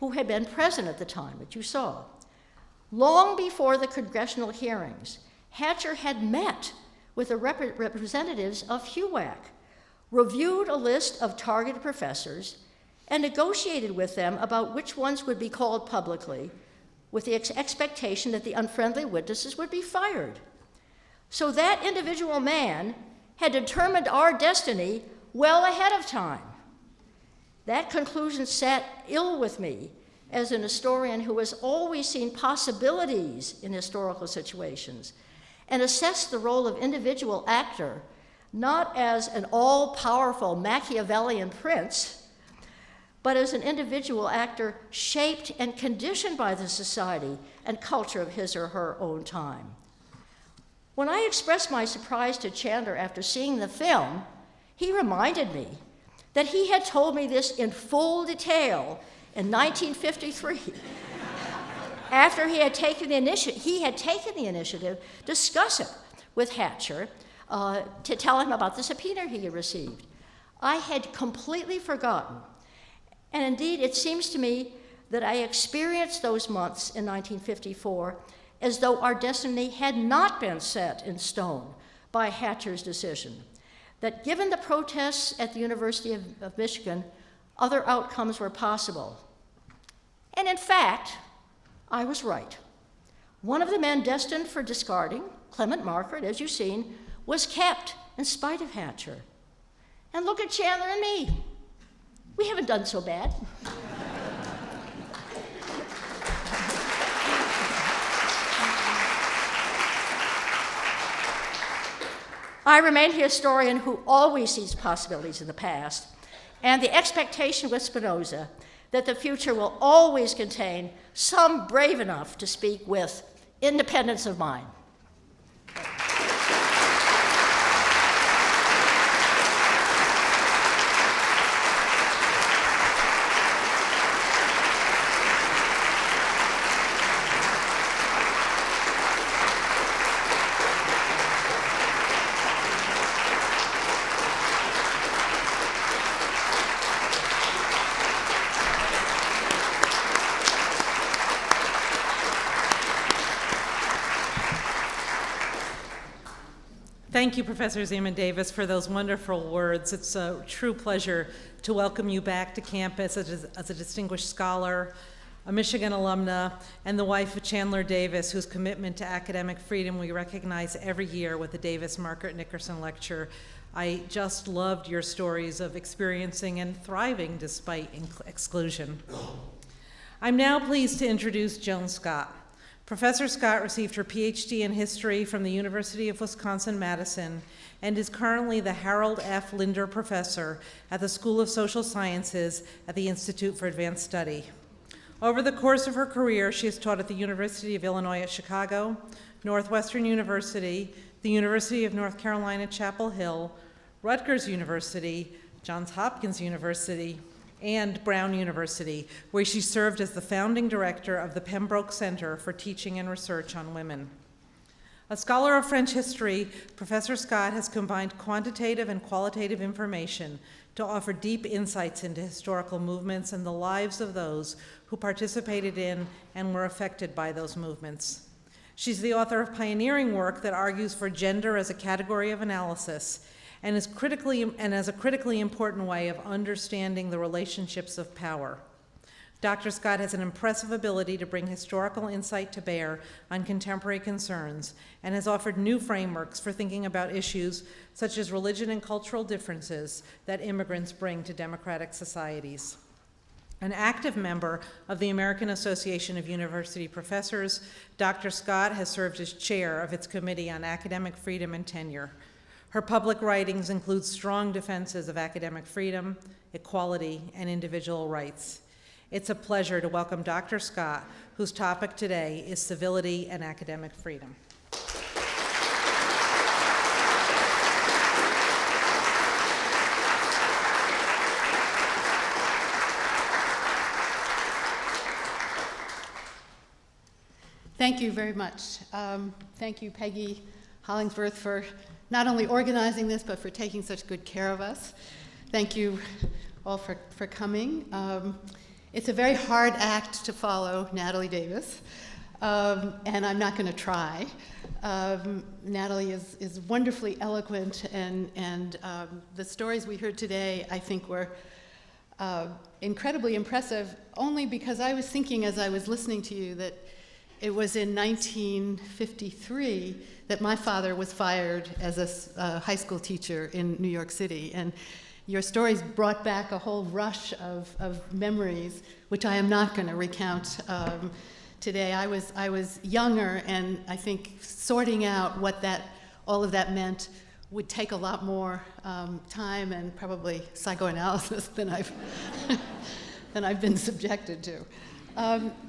who had been president at the time that you saw. Long before the congressional hearings, Hatcher had met with the representatives of HUAC, reviewed a list of targeted professors, and negotiated with them about which ones would be called publicly, with the expectation that the unfriendly witnesses would be fired. So that individual man had determined our destiny well ahead of time. That conclusion sat ill with me as an historian who has always seen possibilities in historical situations and assessed the role of individual actor not as an all-powerful Machiavellian prince, but as an individual actor shaped and conditioned by the society and culture of his or her own time. When I expressed my surprise to Chandler after seeing the film, he reminded me that he had told me this in full detail in 1953, after he had taken the initiative to discuss it with Hatcher to tell him about the subpoena he had received. I had completely forgotten. And indeed, it seems to me that I experienced those months in 1954 as though our destiny had not been set in stone by Hatcher's decision, that given the protests at the University of Michigan, other outcomes were possible. And in fact, I was right. One of the men destined for discarding, Clement Margaret, as you've seen, was kept in spite of Hatcher. And look at Chandler and me. We haven't done so bad. I remain a historian who always sees possibilities in the past, and the expectation with Spinoza that the future will always contain some brave enough to speak with independence of mind. Thank you, Professor Zeman Davis, for those wonderful words. It's a true pleasure to welcome you back to campus as a distinguished scholar, a Michigan alumna, and the wife of Chandler Davis, whose commitment to academic freedom we recognize every year with the Davis Margaret Nickerson Lecture. I just loved your stories of experiencing and thriving despite exclusion. I'm now pleased to introduce Joan Scott. Professor Scott received her PhD in history from the University of Wisconsin-Madison and is currently the Harold F. Linder Professor at the School of Social Sciences at the Institute for Advanced Study. Over the course of her career, she has taught at the University of Illinois at Chicago, Northwestern University, the University of North Carolina, Chapel Hill, Rutgers University, Johns Hopkins University, and Brown University, where she served as the founding director of the Pembroke Center for Teaching and Research on Women. A scholar of French history, Professor Scott has combined quantitative and qualitative information to offer deep insights into historical movements and the lives of those who participated in and were affected by those movements. She's the author of pioneering work that argues for gender as a category of analysis and as a critically important way of understanding the relationships of power. Dr. Scott has an impressive ability to bring historical insight to bear on contemporary concerns and has offered new frameworks for thinking about issues such as religion and cultural differences that immigrants bring to democratic societies. An active member of the American Association of University Professors, Dr. Scott has served as chair of its Committee on Academic Freedom and Tenure. Her public writings include strong defenses of academic freedom, equality, and individual rights. It's a pleasure to welcome Dr. Scott, whose topic today is civility and academic freedom. Thank you very much. Thank you, Peggy Hollingsworth, for not only organizing this, but for taking such good care of us. Thank you all for coming. It's a very hard act to follow Natalie Davis, and I'm not going to try. Natalie is wonderfully eloquent, and the stories we heard today, I think, were incredibly impressive, only because I was thinking as I was listening to you that it was in 1953 that my father was fired as a high school teacher in New York City. And your stories brought back a whole rush of memories, which I am not going to recount today. I was younger, and I think sorting out what all of that meant would take a lot more time and probably psychoanalysis than I've been subjected to.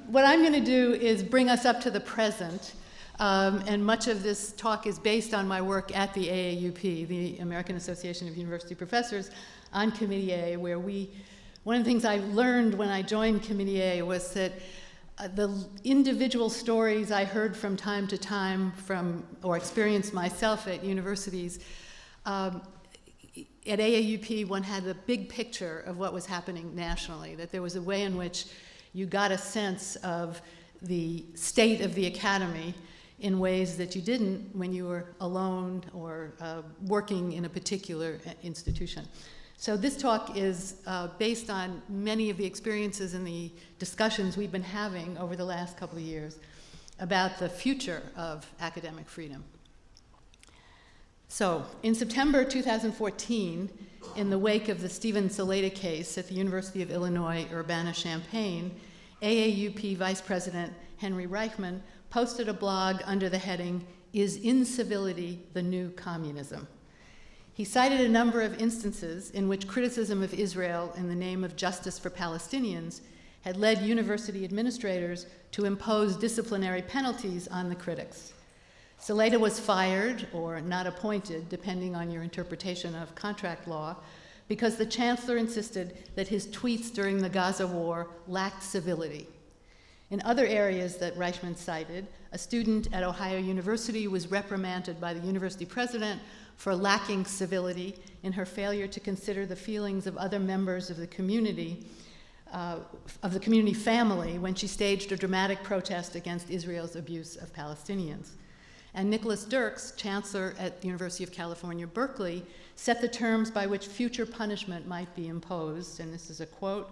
What I'm going to do is bring us up to the present, and much of this talk is based on my work at the AAUP, the American Association of University Professors, on Committee A, where one of the things I learned when I joined Committee A was that the individual stories I heard from time to time or experienced myself at universities, at AAUP one had the big picture of what was happening nationally, that there was a way in which you got a sense of the state of the academy in ways that you didn't when you were alone or working in a particular institution. So this talk is based on many of the experiences and the discussions we've been having over the last couple of years about the future of academic freedom. So in September 2014, in the wake of the Stephen Saleta case at the University of Illinois Urbana-Champaign, AAUP Vice President Henry Reichman posted a blog under the heading, "Is Incivility the New Communism?" He cited a number of instances in which criticism of Israel in the name of justice for Palestinians had led university administrators to impose disciplinary penalties on the critics. Saleta was fired or not appointed, depending on your interpretation of contract law, because the chancellor insisted that his tweets during the Gaza war lacked civility. In other areas that Reichman cited, a student at Ohio University was reprimanded by the university president for lacking civility in her failure to consider the feelings of other members of the community family when she staged a dramatic protest against Israel's abuse of Palestinians. And Nicholas Dirks, chancellor at the University of California, Berkeley, set the terms by which future punishment might be imposed, and this is a quote,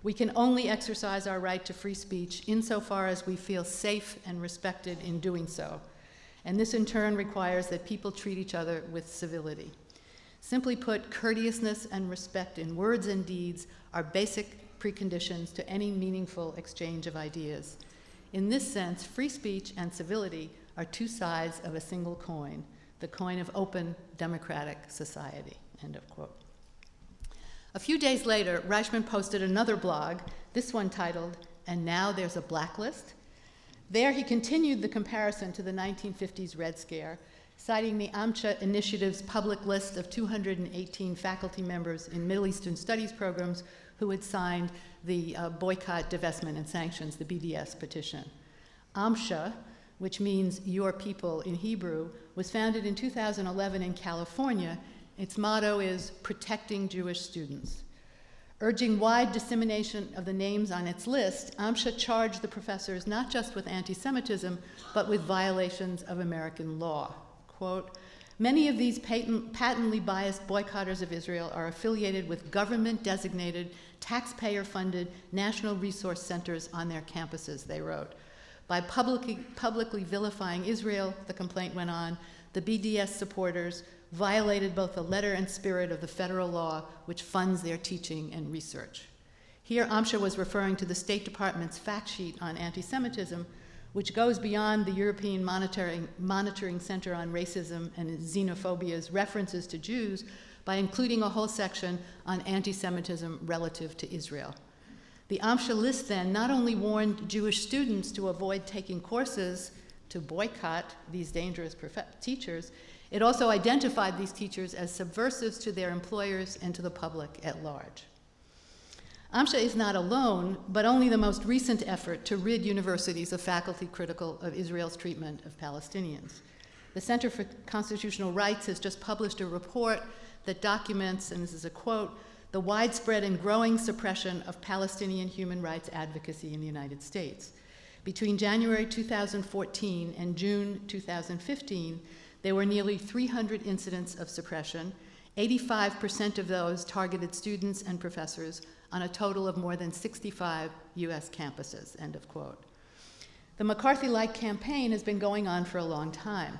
"We can only exercise our right to free speech insofar as we feel safe and respected in doing so. And this in turn requires that people treat each other with civility. Simply put, courteousness and respect in words and deeds are basic preconditions to any meaningful exchange of ideas. In this sense, free speech and civility are two sides of a single coin, the coin of open democratic society," end of quote. A few days later, Reichman posted another blog, this one titled, "And Now There's a Blacklist?" There he continued the comparison to the 1950s Red Scare, citing the AMCHA Initiative's public list of 218 faculty members in Middle Eastern studies programs who had signed the Boycott, Divestment, and Sanctions, the BDS petition. Amsha, which means your people in Hebrew, was founded in 2011 in California. Its motto is protecting Jewish students. Urging wide dissemination of the names on its list, Amsha charged the professors not just with anti-Semitism, but with violations of American law. Quote, many of these patently biased boycotters of Israel are affiliated with government-designated, taxpayer-funded national resource centers on their campuses, they wrote. By publicly vilifying Israel, the complaint went on, the BDS supporters violated both the letter and spirit of the federal law which funds their teaching and research. Here, Amsha was referring to the State Department's fact sheet on anti-Semitism, which goes beyond the European Monitoring Center on Racism and Xenophobia's references to Jews by including a whole section on anti-Semitism relative to Israel. The Amsha list then not only warned Jewish students to avoid taking courses to boycott these dangerous teachers, it also identified these teachers as subversives to their employers and to the public at large. Amsha is not alone, but only the most recent effort to rid universities of faculty critical of Israel's treatment of Palestinians. The Center for Constitutional Rights has just published a report that documents, and this is a quote, the widespread and growing suppression of Palestinian human rights advocacy in the United States. Between January 2014 and June 2015, there were nearly 300 incidents of suppression. 85% of those targeted students and professors on a total of more than 65 US campuses, end of quote. The McCarthy-like campaign has been going on for a long time.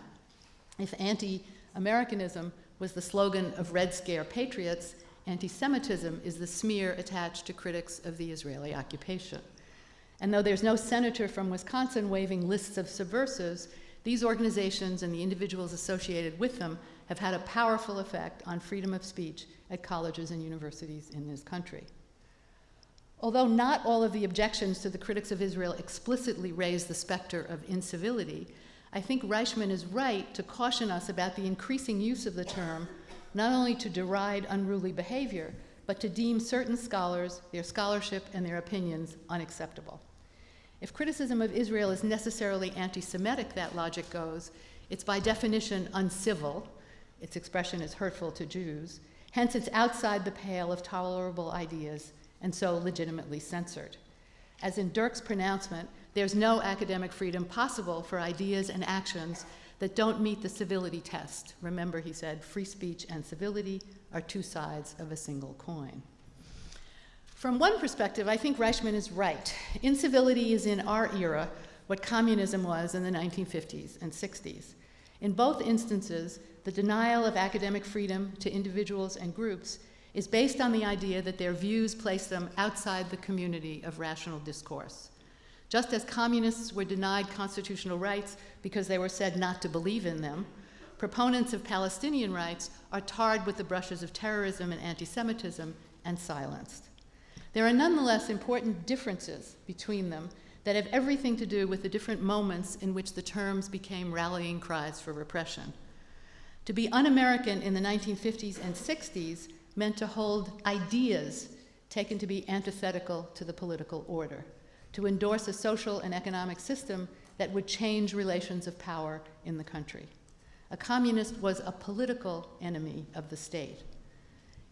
If anti-Americanism was the slogan of Red Scare patriots, anti-Semitism is the smear attached to critics of the Israeli occupation. And though there's no senator from Wisconsin waving lists of subversives, these organizations and the individuals associated with them have had a powerful effect on freedom of speech at colleges and universities in this country. Although not all of the objections to the critics of Israel explicitly raise the specter of incivility, I think Reichman is right to caution us about the increasing use of the term, not only to deride unruly behavior, but to deem certain scholars, their scholarship, and their opinions unacceptable. If criticism of Israel is necessarily anti-Semitic, that logic goes, it's by definition uncivil, its expression is hurtful to Jews, hence it's outside the pale of tolerable ideas and so legitimately censored. As in Dirk's pronouncement, there's no academic freedom possible for ideas and actions that don't meet the civility test. Remember, he said, free speech and civility are two sides of a single coin. From one perspective, I think Reichman is right. Incivility is in our era what communism was in the 1950s and 60s. In both instances, the denial of academic freedom to individuals and groups is based on the idea that their views place them outside the community of rational discourse. Just as communists were denied constitutional rights because they were said not to believe in them, proponents of Palestinian rights are tarred with the brushes of terrorism and anti-Semitism and silenced. There are nonetheless important differences between them that have everything to do with the different moments in which the terms became rallying cries for repression. To be un-American in the 1950s and 60s meant to hold ideas taken to be antithetical to the political order, to endorse a social and economic system that would change relations of power in the country. A communist was a political enemy of the state.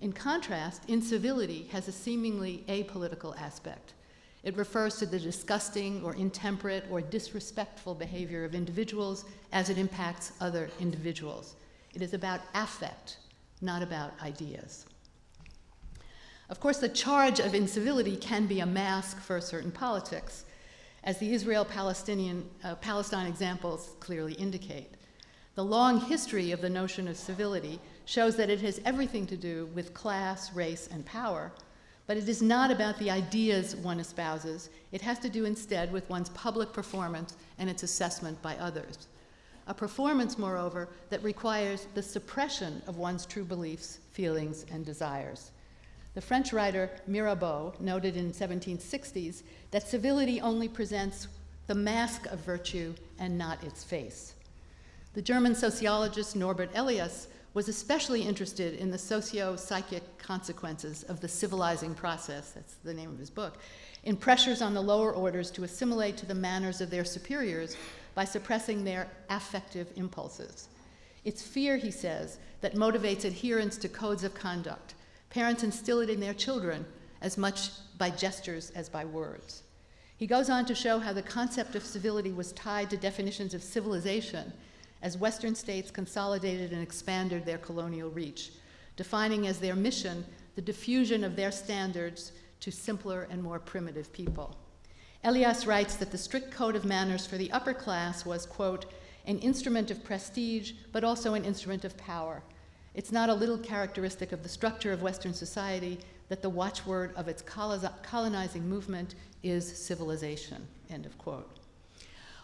In contrast, incivility has a seemingly apolitical aspect. It refers to the disgusting or intemperate or disrespectful behavior of individuals as it impacts other individuals. It is about affect, not about ideas. Of course, the charge of incivility can be a mask for certain politics, as the Israel-Palestine examples clearly indicate. The long history of the notion of civility shows that it has everything to do with class, race, and power, but it is not about the ideas one espouses. It has to do instead with one's public performance and its assessment by others. A performance, moreover, that requires the suppression of one's true beliefs, feelings, and desires. The French writer Mirabeau noted in the 1760s that civility only presents the mask of virtue and not its face. The German sociologist Norbert Elias was especially interested in the socio-psychic consequences of the civilizing process, that's the name of his book, in pressures on the lower orders to assimilate to the manners of their superiors by suppressing their affective impulses. It's fear, he says, that motivates adherence to codes of conduct. Parents instill it in their children as much by gestures as by words. He goes on to show how the concept of civility was tied to definitions of civilization as Western states consolidated and expanded their colonial reach, defining as their mission the diffusion of their standards to simpler and more primitive people. Elias writes that the strict code of manners for the upper class was, quote, an instrument of prestige, but also an instrument of power. It's not a little characteristic of the structure of Western society that the watchword of its colonizing movement is civilization, end of quote.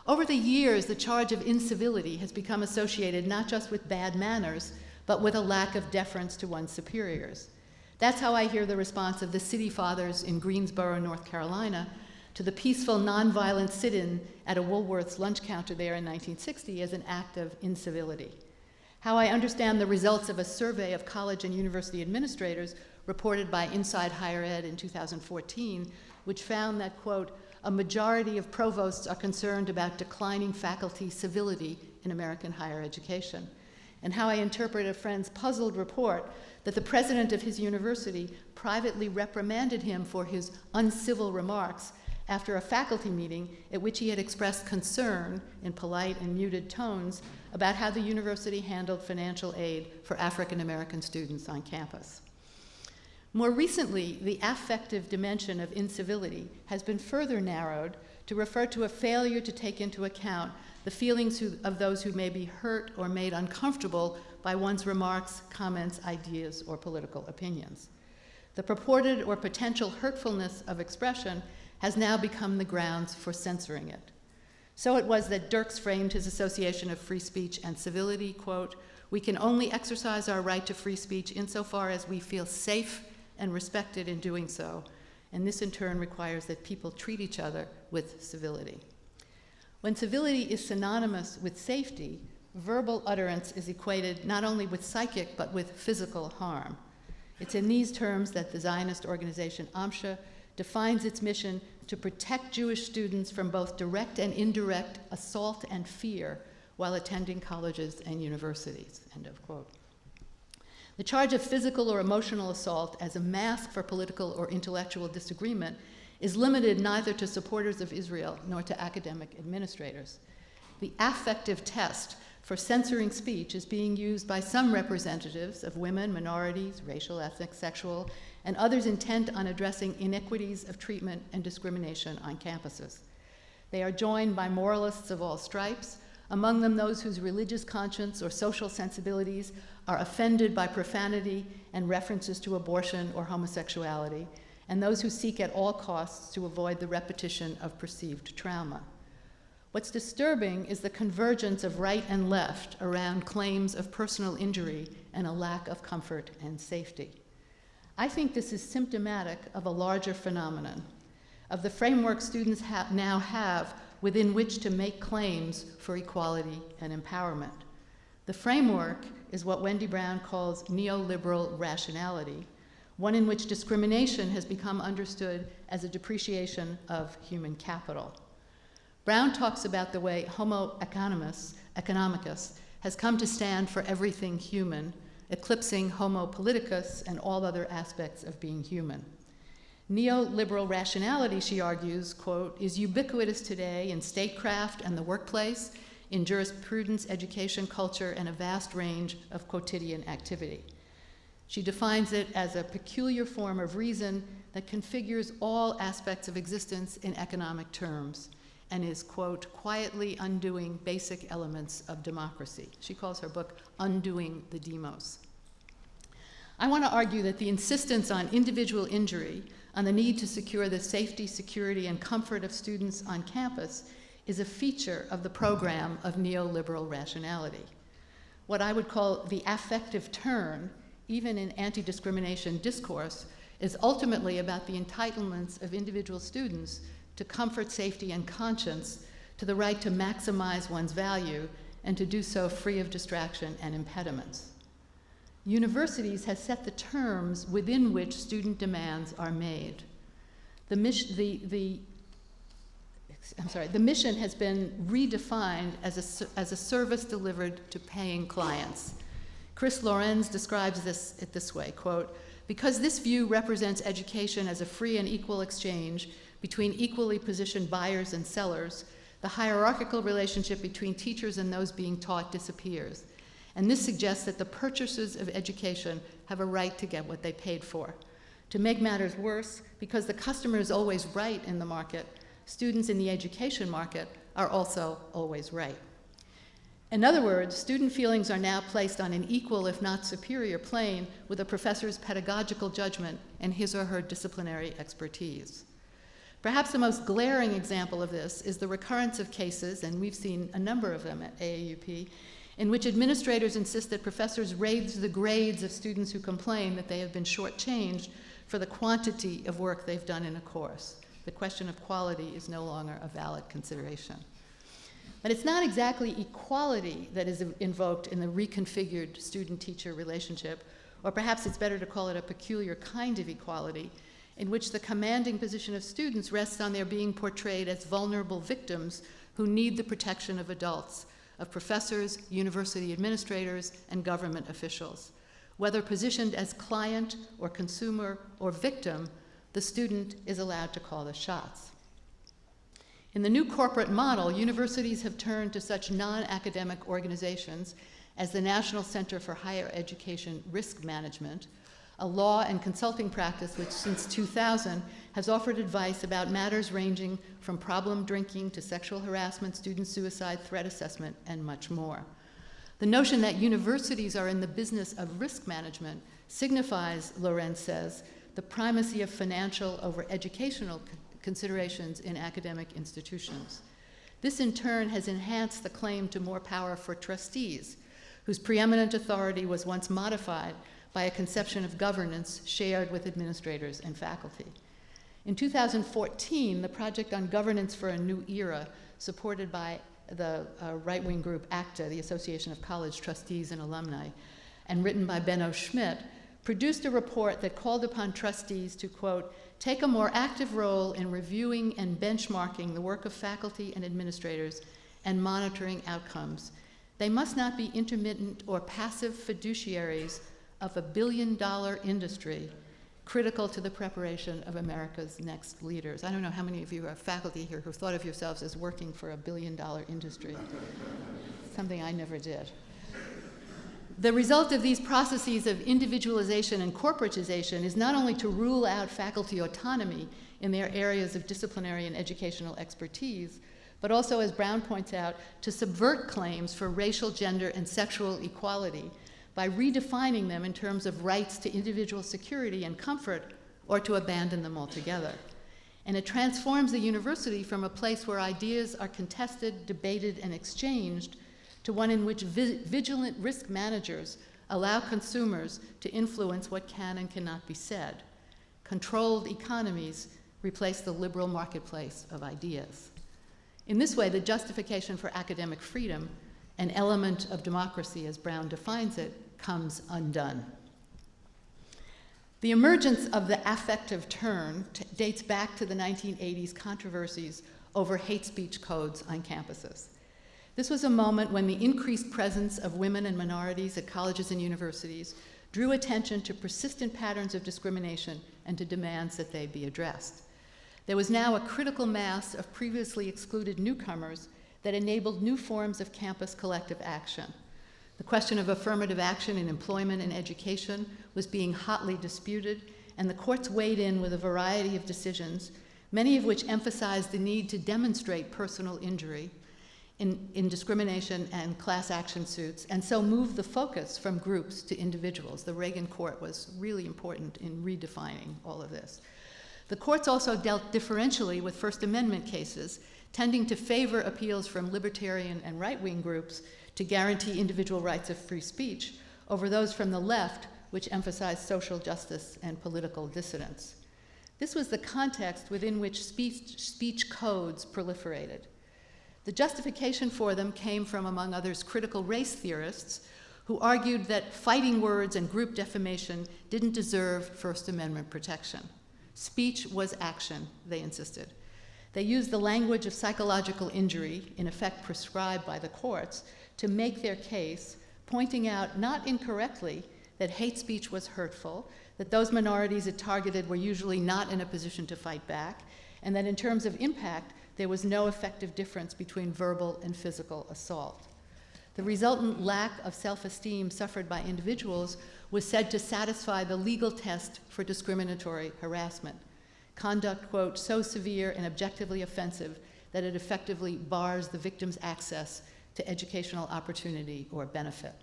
Over the years, the charge of incivility has become associated not just with bad manners, but with a lack of deference to one's superiors. That's how I hear the response of the City Fathers in Greensboro, North Carolina, to the peaceful, nonviolent sit-in at a Woolworth's lunch counter there in 1960 as an act of incivility. How I understand the results of a survey of college and university administrators reported by Inside Higher Ed in 2014, which found that, quote, a majority of provosts are concerned about declining faculty civility in American higher education. And how I interpret a friend's puzzled report that the president of his university privately reprimanded him for his uncivil remarks after a faculty meeting at which he had expressed concern in polite and muted tones about how the university handled financial aid for African American students on campus. More recently, the affective dimension of incivility has been further narrowed to refer to a failure to take into account the feelings of those who may be hurt or made uncomfortable by one's remarks, comments, ideas, or political opinions. The purported or potential hurtfulness of expression has now become the grounds for censoring it. So it was that Dirks framed his association of free speech and civility, quote, we can only exercise our right to free speech insofar as we feel safe and respected in doing so, and this in turn requires that people treat each other with civility. When civility is synonymous with safety, verbal utterance is equated not only with psychic but with physical harm. It's in these terms that the Zionist organization Amsha defines its mission to protect Jewish students from both direct and indirect assault and fear while attending colleges and universities, end of quote. The charge of physical or emotional assault as a mask for political or intellectual disagreement is limited neither to supporters of Israel nor to academic administrators. The affective test for censoring speech is being used by some representatives of women, minorities, racial, ethnic, sexual, and others intent on addressing inequities of treatment and discrimination on campuses. They are joined by moralists of all stripes, among them those whose religious conscience or social sensibilities are offended by profanity and references to abortion or homosexuality, and those who seek at all costs to avoid the repetition of perceived trauma. What's disturbing is the convergence of right and left around claims of personal injury and a lack of comfort and safety. I think this is symptomatic of a larger phenomenon, of the framework students now have within which to make claims for equality and empowerment. The framework is what Wendy Brown calls neoliberal rationality, one in which discrimination has become understood as a depreciation of human capital. Brown talks about the way Homo economicus has come to stand for everything human, eclipsing Homo politicus and all other aspects of being human. Neoliberal rationality, she argues, quote, is ubiquitous today in statecraft and the workplace, in jurisprudence, education, culture, and a vast range of quotidian activity. She defines it as a peculiar form of reason that configures all aspects of existence in economic terms and is, quote, quietly undoing basic elements of democracy. She calls her book Undoing the Demos. I want to argue that the insistence on individual injury, on the need to secure the safety, security, and comfort of students on campus is a feature of the program of neoliberal rationality. What I would call the affective turn, even in anti-discrimination discourse, is ultimately about the entitlements of individual students to comfort, safety, and conscience, to the right to maximize one's value, and to do so free of distraction and impediments. Universities has set the terms within which student demands are made. The mission has been redefined as a service delivered to paying clients. Chris Lorenz describes it this way, quote, "Because this view represents education as a free and equal exchange between equally positioned buyers and sellers, the hierarchical relationship between teachers and those being taught disappears. And this suggests that the purchasers of education have a right to get what they paid for. To make matters worse, because the customer is always right in the market, students in the education market are also always right." In other words, student feelings are now placed on an equal, if not superior, plane with a professor's pedagogical judgment and his or her disciplinary expertise. Perhaps the most glaring example of this is the recurrence of cases, and we've seen a number of them at AAUP, in which administrators insist that professors raise the grades of students who complain that they have been shortchanged for the quantity of work they've done in a course. The question of quality is no longer a valid consideration. But it's not exactly equality that is invoked in the reconfigured student-teacher relationship, or perhaps it's better to call it a peculiar kind of equality, in which the commanding position of students rests on their being portrayed as vulnerable victims who need the protection of adults, of professors, university administrators, and government officials. Whether positioned as client or consumer or victim, the student is allowed to call the shots. In the new corporate model, universities have turned to such non-academic organizations as the National Center for Higher Education Risk Management, a law and consulting practice which since 2000 has offered advice about matters ranging from problem drinking to sexual harassment, student suicide, threat assessment, and much more. The notion that universities are in the business of risk management signifies, Lorenz says, the primacy of financial over educational considerations in academic institutions. This in turn has enhanced the claim to more power for trustees, whose preeminent authority was once modified by a conception of governance shared with administrators and faculty. In 2014, the Project on Governance for a New Era, supported by the right-wing group ACTA, the Association of College Trustees and Alumni, and written by Benno Schmidt, produced a report that called upon trustees to, quote, "take a more active role in reviewing and benchmarking the work of faculty and administrators and monitoring outcomes. They must not be intermittent or passive fiduciaries of a billion-dollar industry critical to the preparation of America's next leaders." I don't know how many of you are faculty here who thought of yourselves as working for a billion-dollar industry. Something I never did. The result of these processes of individualization and corporatization is not only to rule out faculty autonomy in their areas of disciplinary and educational expertise, but also, as Brown points out, to subvert claims for racial, gender, and sexual equality by redefining them in terms of rights to individual security and comfort, or to abandon them altogether. And it transforms the university from a place where ideas are contested, debated, and exchanged to one in which vigilant risk managers allow consumers to influence what can and cannot be said. Controlled economies replace the liberal marketplace of ideas. In this way, the justification for academic freedom, an element of democracy as Brown defines it, comes undone. The emergence of the affective turn dates back to the 1980s controversies over hate speech codes on campuses. This was a moment when the increased presence of women and minorities at colleges and universities drew attention to persistent patterns of discrimination and to demands that they be addressed. There was now a critical mass of previously excluded newcomers that enabled new forms of campus collective action. The question of affirmative action in employment and education was being hotly disputed, and the courts weighed in with a variety of decisions, many of which emphasized the need to demonstrate personal injury in discrimination and class action suits, and so moved the focus from groups to individuals. The Reagan court was really important in redefining all of this. The courts also dealt differentially with First Amendment cases, tending to favor appeals from libertarian and right-wing groups to guarantee individual rights of free speech over those from the left, which emphasized social justice and political dissidence. This was the context within which speech codes proliferated. The justification for them came from, among others, critical race theorists who argued that fighting words and group defamation didn't deserve First Amendment protection. Speech was action, they insisted. They used the language of psychological injury, in effect prescribed by the courts, to make their case, pointing out, not incorrectly, that hate speech was hurtful, that those minorities it targeted were usually not in a position to fight back, and that in terms of impact, there was no effective difference between verbal and physical assault. The resultant lack of self-esteem suffered by individuals was said to satisfy the legal test for discriminatory harassment. Conduct, quote, so severe and objectively offensive that it effectively bars the victim's access to educational opportunity or benefit.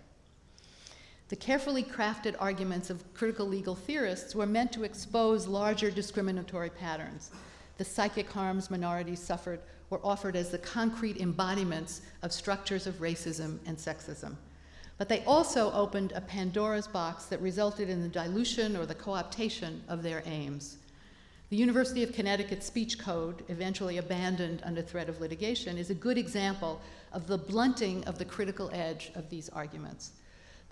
The carefully crafted arguments of critical legal theorists were meant to expose larger discriminatory patterns. The psychic harms minorities suffered were offered as the concrete embodiments of structures of racism and sexism. But they also opened a Pandora's box that resulted in the dilution or the co-optation of their aims. The University of Connecticut Speech Code, eventually abandoned under threat of litigation, is a good example of the blunting of the critical edge of these arguments.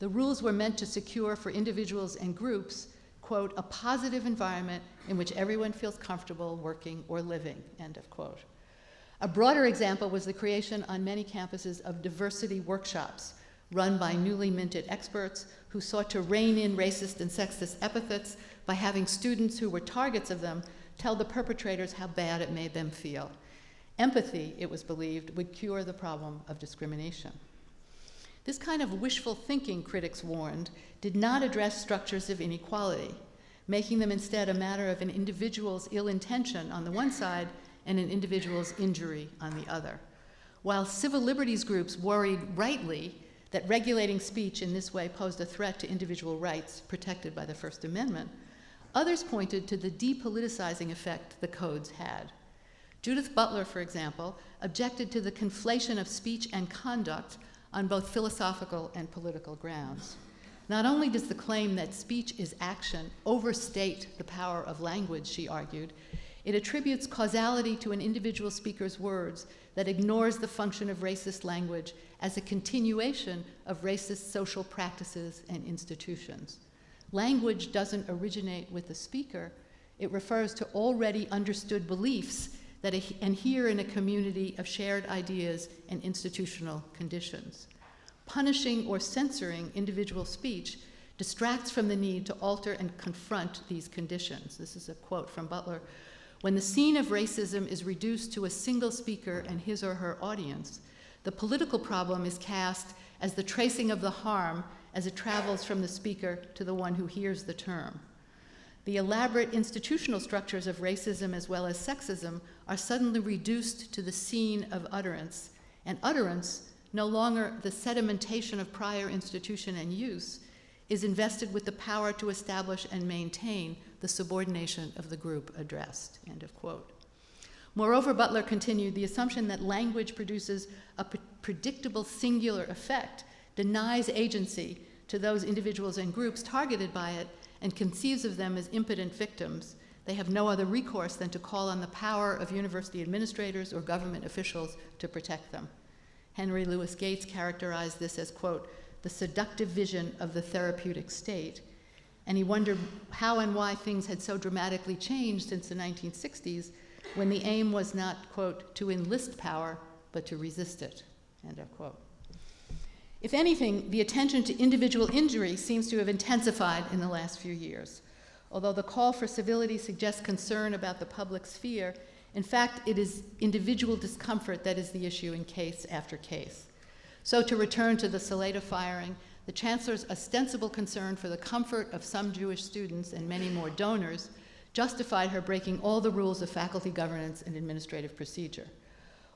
The rules were meant to secure for individuals and groups, quote, a positive environment in which everyone feels comfortable working or living, end of quote. A broader example was the creation on many campuses of diversity workshops run by newly minted experts who sought to rein in racist and sexist epithets by having students who were targets of them tell the perpetrators how bad it made them feel. Empathy, it was believed, would cure the problem of discrimination. This kind of wishful thinking, critics warned, did not address structures of inequality, making them instead a matter of an individual's ill intention on the one side and an individual's injury on the other. While civil liberties groups worried rightly that regulating speech in this way posed a threat to individual rights protected by the First Amendment, others pointed to the depoliticizing effect the codes had. Judith Butler, for example, objected to the conflation of speech and conduct on both philosophical and political grounds. Not only does the claim that speech is action overstate the power of language, she argued, it attributes causality to an individual speaker's words that ignores the function of racist language as a continuation of racist social practices and institutions. Language doesn't originate with the speaker. It refers to already understood beliefs that adhere in a community of shared ideas and institutional conditions. Punishing or censoring individual speech distracts from the need to alter and confront these conditions. This is a quote from Butler. When the scene of racism is reduced to a single speaker and his or her audience, the political problem is cast as the tracing of the harm as it travels from the speaker to the one who hears the term. The elaborate institutional structures of racism as well as sexism are suddenly reduced to the scene of utterance, and utterance, no longer the sedimentation of prior institution and use, is invested with the power to establish and maintain the subordination of the group addressed, end of quote. Moreover, Butler continued, the assumption that language produces a predictable singular effect denies agency to those individuals and groups targeted by it and conceives of them as impotent victims. They have no other recourse than to call on the power of university administrators or government officials to protect them. Henry Louis Gates characterized this as, quote, the seductive vision of the therapeutic state. And he wondered how and why things had so dramatically changed since the 1960s when the aim was not, quote, to enlist power, but to resist it, end of quote. If anything, the attention to individual injury seems to have intensified in the last few years. Although the call for civility suggests concern about the public sphere, in fact, it is individual discomfort that is the issue in case after case. So to return to the Saleta firing, the chancellor's ostensible concern for the comfort of some Jewish students and many more donors justified her breaking all the rules of faculty governance and administrative procedure.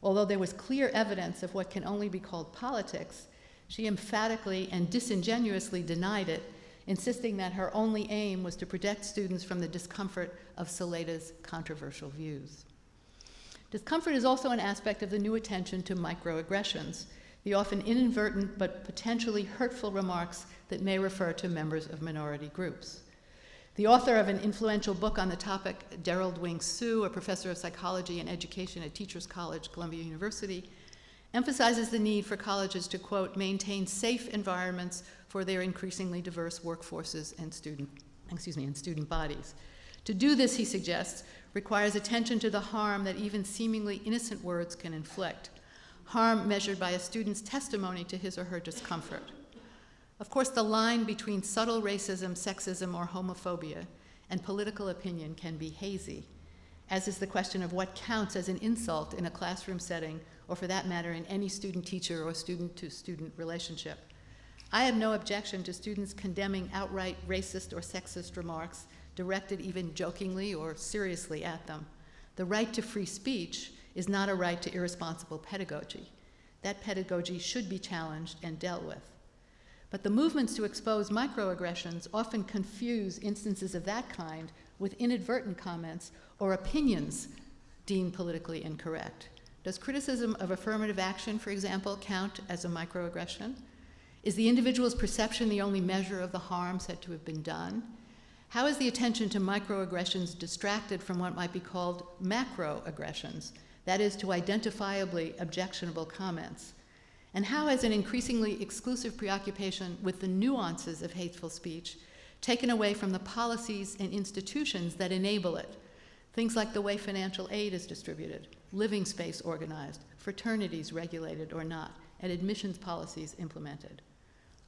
Although there was clear evidence of what can only be called politics, she emphatically and disingenuously denied it, insisting that her only aim was to protect students from the discomfort of Saleta's controversial views. Discomfort is also an aspect of the new attention to microaggressions, the often inadvertent but potentially hurtful remarks that may refer to members of minority groups. The author of an influential book on the topic, Derald Wing Sue, a professor of psychology and education at Teachers College, Columbia University, emphasizes the need for colleges to, quote, maintain safe environments for their increasingly diverse workforces and student bodies. To do this, he suggests, requires attention to the harm that even seemingly innocent words can inflict, harm measured by a student's testimony to his or her discomfort. Of course, the line between subtle racism, sexism, or homophobia and political opinion can be hazy, as is the question of what counts as an insult in a classroom setting, or for that matter, in any student-teacher or student-to-student relationship. I have no objection to students condemning outright racist or sexist remarks directed even jokingly or seriously at them. The right to free speech is not a right to irresponsible pedagogy. That pedagogy should be challenged and dealt with. But the movements to expose microaggressions often confuse instances of that kind with inadvertent comments or opinions deemed politically incorrect. Does criticism of affirmative action, for example, count as a microaggression? Is the individual's perception the only measure of the harm said to have been done? How is the attention to microaggressions distracted from what might be called macroaggressions, that is, to identifiably objectionable comments? And how has an increasingly exclusive preoccupation with the nuances of hateful speech taken away from the policies and institutions that enable it? Things like the way financial aid is distributed, living space organized, fraternities regulated or not, and admissions policies implemented.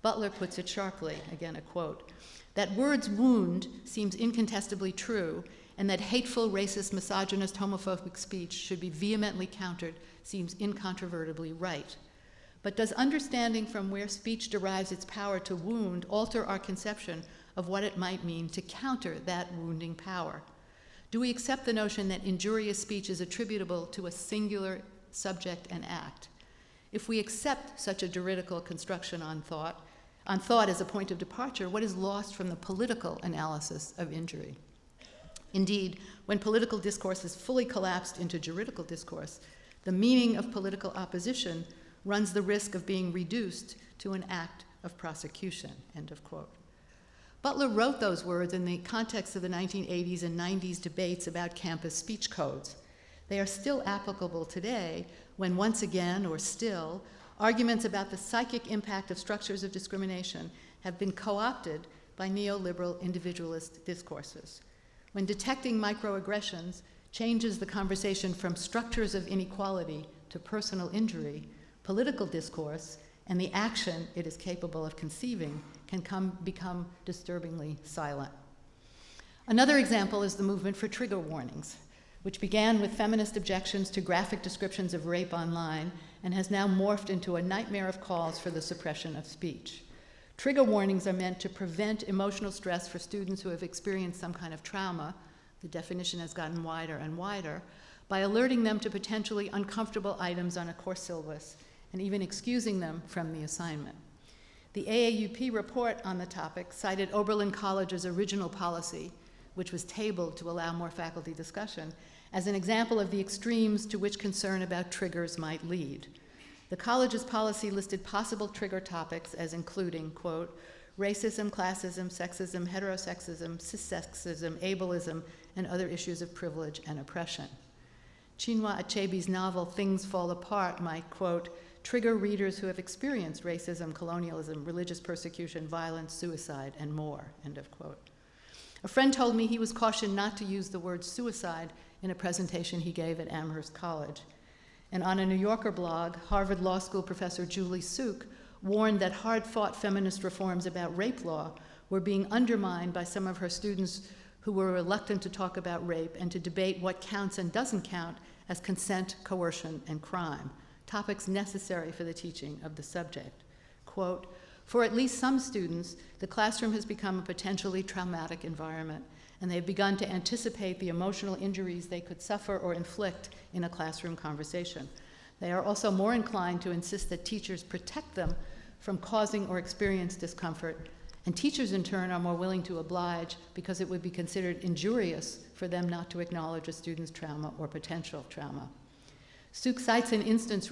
Butler puts it sharply, again a quote, that words wound seems incontestably true, and that hateful, racist, misogynist, homophobic speech should be vehemently countered seems incontrovertibly right. But does understanding from where speech derives its power to wound alter our conception of what it might mean to counter that wounding power? Do we accept the notion that injurious speech is attributable to a singular subject and act? If we accept such a juridical construction on thought as a point of departure, what is lost from the political analysis of injury? Indeed, when political discourse is fully collapsed into juridical discourse, the meaning of political opposition runs the risk of being reduced to an act of prosecution, end of quote. Butler wrote those words in the context of the 1980s and 90s debates about campus speech codes. They are still applicable today when once again, or still, arguments about the psychic impact of structures of discrimination have been co-opted by neoliberal individualist discourses. When detecting microaggressions changes the conversation from structures of inequality to personal injury, political discourse and the action it is capable of conceiving can become disturbingly silent. Another example is the movement for trigger warnings, which began with feminist objections to graphic descriptions of rape online and has now morphed into a nightmare of calls for the suppression of speech. Trigger warnings are meant to prevent emotional stress for students who have experienced some kind of trauma. The definition has gotten wider and wider, by alerting them to potentially uncomfortable items on a course syllabus and even excusing them from the assignment. The AAUP report on the topic cited Oberlin College's original policy, which was tabled to allow more faculty discussion, as an example of the extremes to which concern about triggers might lead. The college's policy listed possible trigger topics as including, quote, racism, classism, sexism, heterosexism, cissexism, ableism, and other issues of privilege and oppression. Chinua Achebe's novel Things Fall Apart might, quote, trigger readers who have experienced racism, colonialism, religious persecution, violence, suicide, and more, end of quote. A friend told me he was cautioned not to use the word suicide in a presentation he gave at Amherst College. And on a New Yorker blog, Harvard Law School professor Julie Suk warned that hard-fought feminist reforms about rape law were being undermined by some of her students who were reluctant to talk about rape and to debate what counts and doesn't count as consent, coercion, and crime, topics necessary for the teaching of the subject. Quote, for at least some students, the classroom has become a potentially traumatic environment, and they've begun to anticipate the emotional injuries they could suffer or inflict in a classroom conversation. They are also more inclined to insist that teachers protect them from causing or experience discomfort, and teachers in turn are more willing to oblige because it would be considered injurious for them not to acknowledge a student's trauma or potential trauma. Suk cites an instance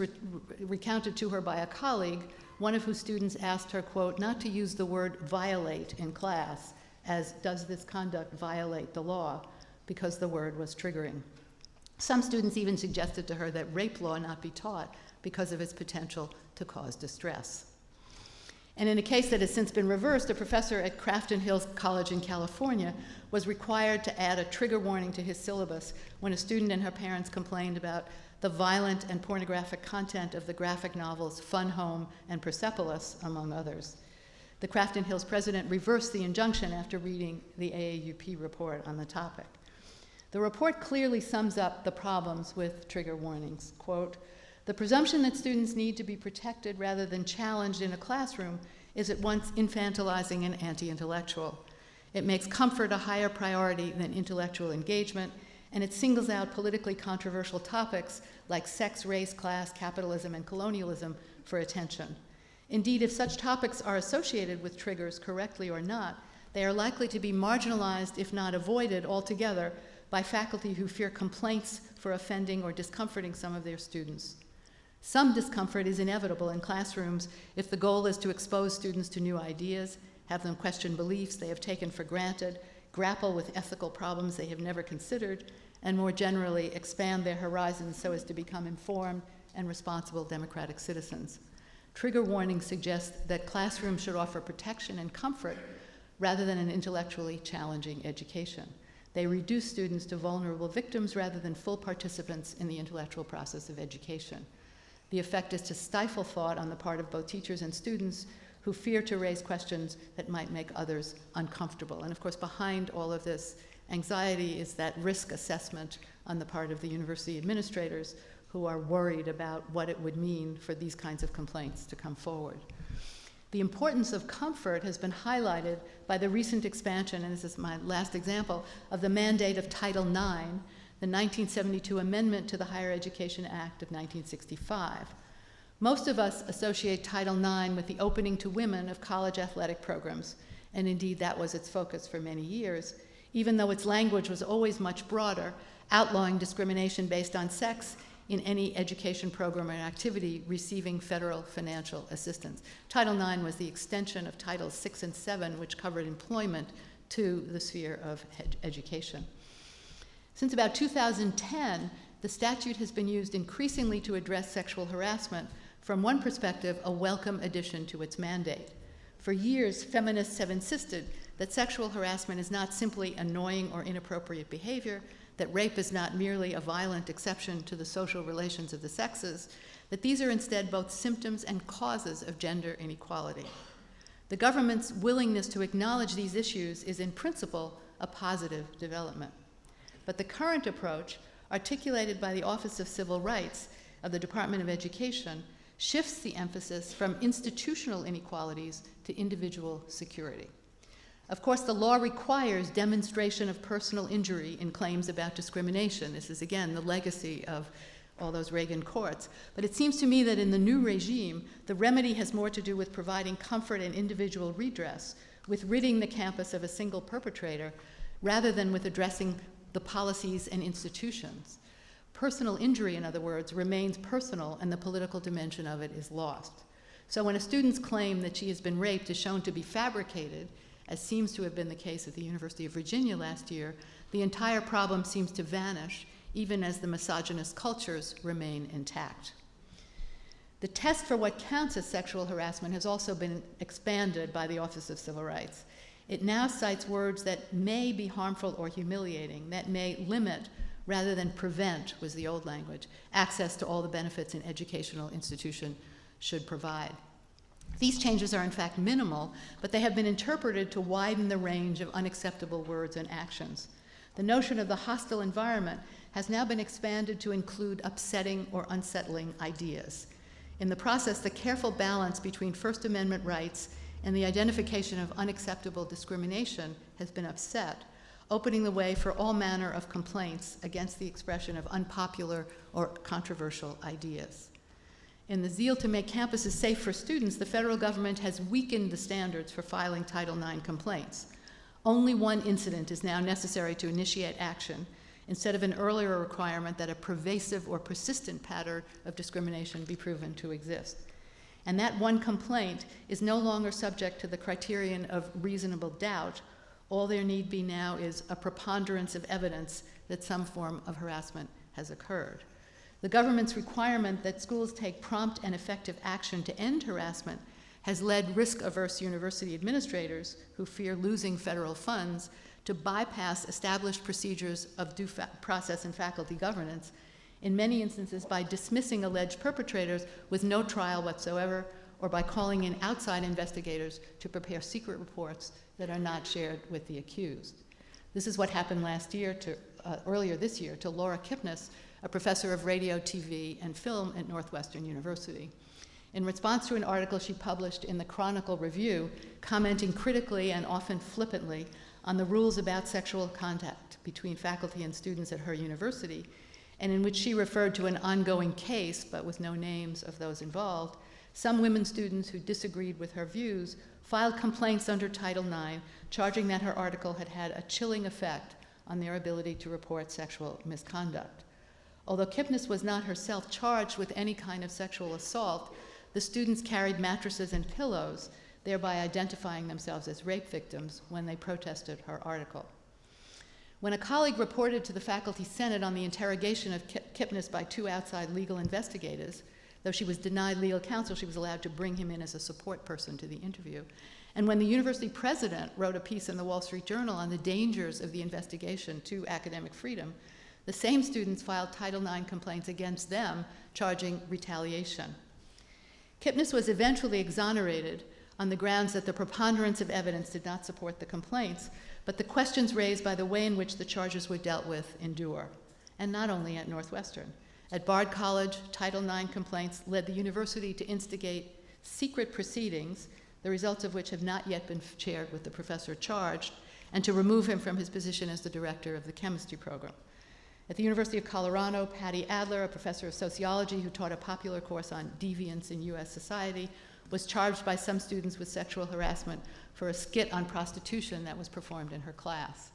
recounted to her by a colleague, one of whose students asked her, quote, not to use the word violate in class, as does this conduct violate the law, because the word was triggering. Some students even suggested to her that rape law not be taught because of its potential to cause distress. And in a case that has since been reversed, a professor at Crafton Hills College in California was required to add a trigger warning to his syllabus when a student and her parents complained about the violent and pornographic content of the graphic novels Fun Home and Persepolis, among others. The Crafton Hills president reversed the injunction after reading the AAUP report on the topic. The report clearly sums up the problems with trigger warnings. Quote, "The presumption that students need to be protected rather than challenged in a classroom is at once infantilizing and anti-intellectual. It makes comfort a higher priority than intellectual engagement, and it singles out politically controversial topics like sex, race, class, capitalism, and colonialism for attention. Indeed, if such topics are associated with triggers correctly or not, they are likely to be marginalized, if not avoided altogether, by faculty who fear complaints for offending or discomforting some of their students. Some discomfort is inevitable in classrooms if the goal is to expose students to new ideas, have them question beliefs they have taken for granted, grapple with ethical problems they have never considered, and more generally expand their horizons so as to become informed and responsible democratic citizens. Trigger warnings suggest that classrooms should offer protection and comfort rather than an intellectually challenging education. They reduce students to vulnerable victims rather than full participants in the intellectual process of education. The effect is to stifle thought on the part of both teachers and students who fear to raise questions that might make others uncomfortable. And of course, behind all of this anxiety is that risk assessment on the part of the university administrators who are worried about what it would mean for these kinds of complaints to come forward. The importance of comfort has been highlighted by the recent expansion, and this is my last example, of the mandate of Title IX, the 1972 amendment to the Higher Education Act of 1965. Most of us associate Title IX with the opening to women of college athletic programs, and indeed that was its focus for many years, even though its language was always much broader, outlawing discrimination based on sex in any education program or activity receiving federal financial assistance. Title IX was the extension of Titles VI and VII, which covered employment, to the sphere of education. Since about 2010, the statute has been used increasingly to address sexual harassment, from one perspective, a welcome addition to its mandate. For years, feminists have insisted that sexual harassment is not simply annoying or inappropriate behavior, that rape is not merely a violent exception to the social relations of the sexes, that these are instead both symptoms and causes of gender inequality. The government's willingness to acknowledge these issues is in principle a positive development. But the current approach, articulated by the Office of Civil Rights of the Department of Education, shifts the emphasis from institutional inequalities to individual security. Of course, the law requires demonstration of personal injury in claims about discrimination. This is, again, the legacy of all those Reagan courts. But it seems to me that in the new regime, the remedy has more to do with providing comfort and individual redress, with ridding the campus of a single perpetrator, rather than with addressing the policies and institutions. Personal injury, in other words, remains personal, and the political dimension of it is lost. So when a student's claim that she has been raped is shown to be fabricated, as seems to have been the case at the University of Virginia last year, the entire problem seems to vanish, even as the misogynist cultures remain intact. The test for what counts as sexual harassment has also been expanded by the Office of Civil Rights. It now cites words that may be harmful or humiliating, that may limit rather than prevent, was the old language, access to all the benefits an educational institution should provide. These changes are in fact minimal, but they have been interpreted to widen the range of unacceptable words and actions. The notion of the hostile environment has now been expanded to include upsetting or unsettling ideas. In the process, the careful balance between First Amendment rights and the identification of unacceptable discrimination has been upset, opening the way for all manner of complaints against the expression of unpopular or controversial ideas. In the zeal to make campuses safe for students, the federal government has weakened the standards for filing Title IX complaints. Only one incident is now necessary to initiate action, instead of an earlier requirement that a pervasive or persistent pattern of discrimination be proven to exist. And that one complaint is no longer subject to the criterion of reasonable doubt. All there need be now is a preponderance of evidence that some form of harassment has occurred. The government's requirement that schools take prompt and effective action to end harassment has led risk-averse university administrators who fear losing federal funds to bypass established procedures of due process and faculty governance, in many instances by dismissing alleged perpetrators with no trial whatsoever, or by calling in outside investigators to prepare secret reports that are not shared with the accused. This is what happened earlier this year to Laura Kipnis, a professor of radio, TV, and film at Northwestern University. In response to an article she published in the Chronicle Review, commenting critically and often flippantly on the rules about sexual contact between faculty and students at her university, and in which she referred to an ongoing case, but with no names of those involved, some women students who disagreed with her views filed complaints under Title IX, charging that her article had had a chilling effect on their ability to report sexual misconduct. Although Kipnis was not herself charged with any kind of sexual assault, the students carried mattresses and pillows, thereby identifying themselves as rape victims when they protested her article. When a colleague reported to the Faculty Senate on the interrogation of Kipnis by two outside legal investigators, though she was denied legal counsel, she was allowed to bring him in as a support person to the interview. And when the university president wrote a piece in the Wall Street Journal on the dangers of the investigation to academic freedom, the same students filed Title IX complaints against them, charging retaliation. Kipnis was eventually exonerated on the grounds that the preponderance of evidence did not support the complaints, but the questions raised by the way in which the charges were dealt with endure, and not only at Northwestern. At Bard College, Title IX complaints led the university to instigate secret proceedings, the results of which have not yet been shared with the professor charged, and to remove him from his position as the director of the chemistry program. At the University of Colorado, Patty Adler, a professor of sociology who taught a popular course on deviance in U.S. society, was charged by some students with sexual harassment for a skit on prostitution that was performed in her class.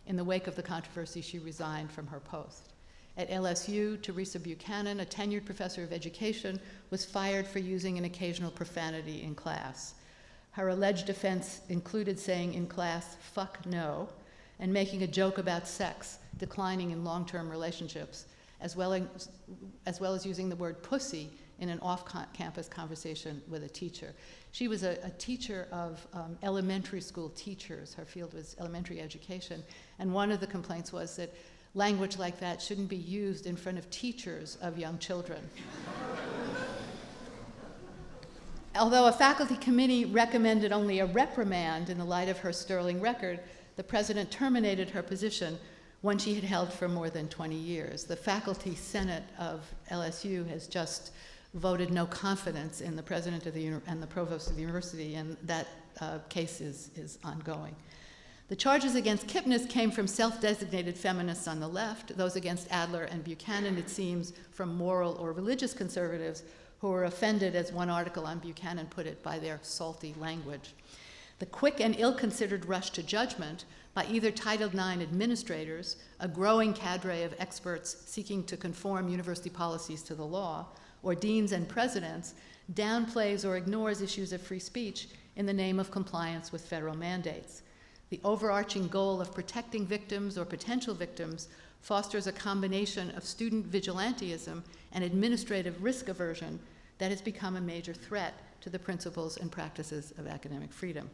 In the wake of the controversy, she resigned from her post. At LSU, Teresa Buchanan, a tenured professor of education, was fired for using an occasional profanity in class. Her alleged offense included saying in class, "fuck no," and making a joke about sex declining in long-term relationships, as well as using the word pussy in an off-campus conversation with a teacher. She was a teacher of elementary school teachers. Her field was elementary education, and one of the complaints was that language like that shouldn't be used in front of teachers of young children. Although a faculty committee recommended only a reprimand in the light of her sterling record, the president terminated her position, one she had held for more than 20 years. The Faculty Senate of LSU has just voted no confidence in the president of and the provost of the university, and that case is ongoing. The charges against Kipnis came from self-designated feminists on the left, those against Adler and Buchanan, it seems, from moral or religious conservatives who were offended, as one article on Buchanan put it, by their salty language. The quick and ill-considered rush to judgment by either Title IX administrators, a growing cadre of experts seeking to conform university policies to the law, or deans and presidents, downplays or ignores issues of free speech in the name of compliance with federal mandates. The overarching goal of protecting victims or potential victims fosters a combination of student vigilantism and administrative risk aversion that has become a major threat to the principles and practices of academic freedom.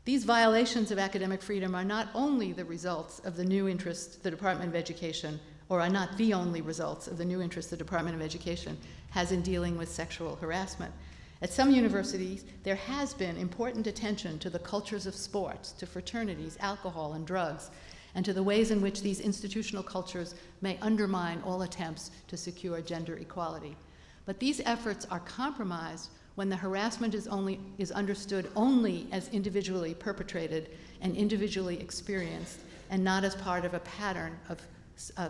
These violations of academic freedom are not only the results of the new interests the Department of Education, or are not the only results of the new interests the Department of Education has in dealing with sexual harassment. At some universities, there has been important attention to the cultures of sports, to fraternities, alcohol, and drugs, and to the ways in which these institutional cultures may undermine all attempts to secure gender equality. But these efforts are compromised when the harassment is understood only as individually perpetrated and individually experienced, and not as part of a pattern of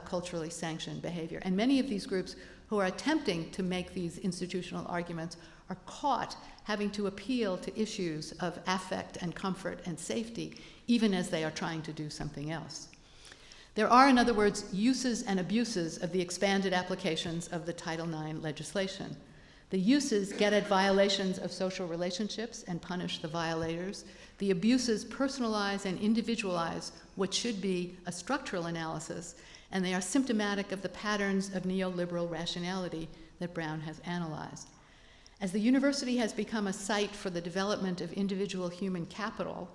culturally sanctioned behavior. And many of these groups who are attempting to make these institutional arguments are caught having to appeal to issues of affect and comfort and safety, even as they are trying to do something else. There are, in other words, uses and abuses of the expanded applications of the Title IX legislation. The uses get at violations of social relationships and punish the violators. The abuses personalize and individualize what should be a structural analysis, and they are symptomatic of the patterns of neoliberal rationality that Brown has analyzed. As the university has become a site for the development of individual human capital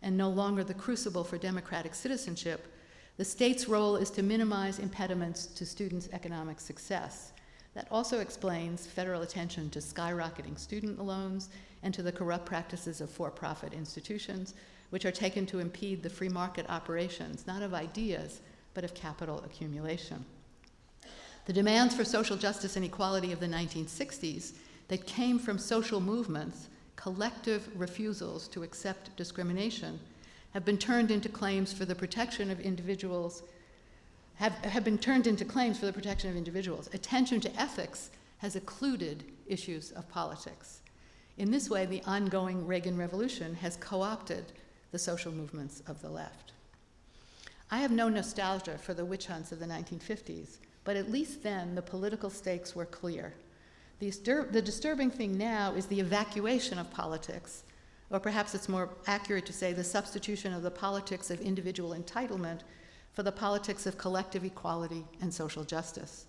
and no longer the crucible for democratic citizenship, the state's role is to minimize impediments to students' economic success. That also explains federal attention to skyrocketing student loans and to the corrupt practices of for-profit institutions, which are taken to impede the free market operations, not of ideas, but of capital accumulation. The demands for social justice and equality of the 1960s that came from social movements, collective refusals to accept discrimination, have been turned into claims for the protection of individuals, have been turned into claims for the protection of individuals. Attention to ethics has occluded issues of politics. In this way, the ongoing Reagan Revolution has co-opted the social movements of the left. I have no nostalgia for the witch hunts of the 1950s, but at least then the political stakes were clear. The disturbing thing now is the evacuation of politics, or perhaps it's more accurate to say the substitution of the politics of individual entitlement for the politics of collective equality and social justice.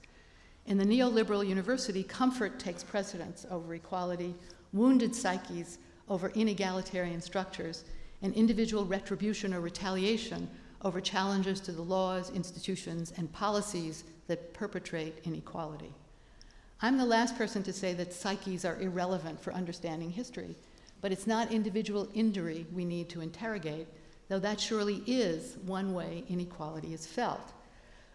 In the neoliberal university, comfort takes precedence over equality, wounded psyches over inegalitarian structures, and individual retribution or retaliation over challenges to the laws, institutions, and policies that perpetrate inequality. I'm the last person to say that psyches are irrelevant for understanding history, but it's not individual injury we need to interrogate, though that surely is one way inequality is felt.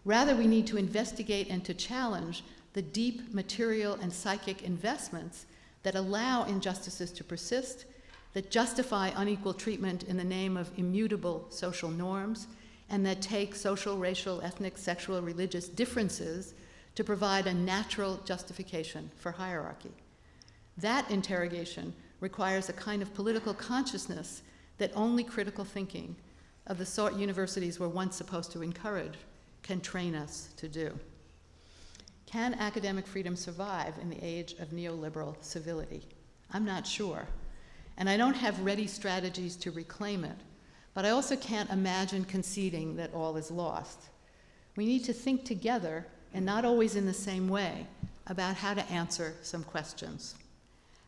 Rather, we need to investigate and to challenge the deep material and psychic investments that allow injustices to persist, that justify unequal treatment in the name of immutable social norms, and that take social, racial, ethnic, sexual, religious differences to provide a natural justification for hierarchy. That interrogation requires a kind of political consciousness that only critical thinking, of the sort universities were once supposed to encourage, can train us to do. Can academic freedom survive in the age of neoliberal civility? I'm not sure. And I don't have ready strategies to reclaim it, but I also can't imagine conceding that all is lost. We need to think together, and not always in the same way, about how to answer some questions.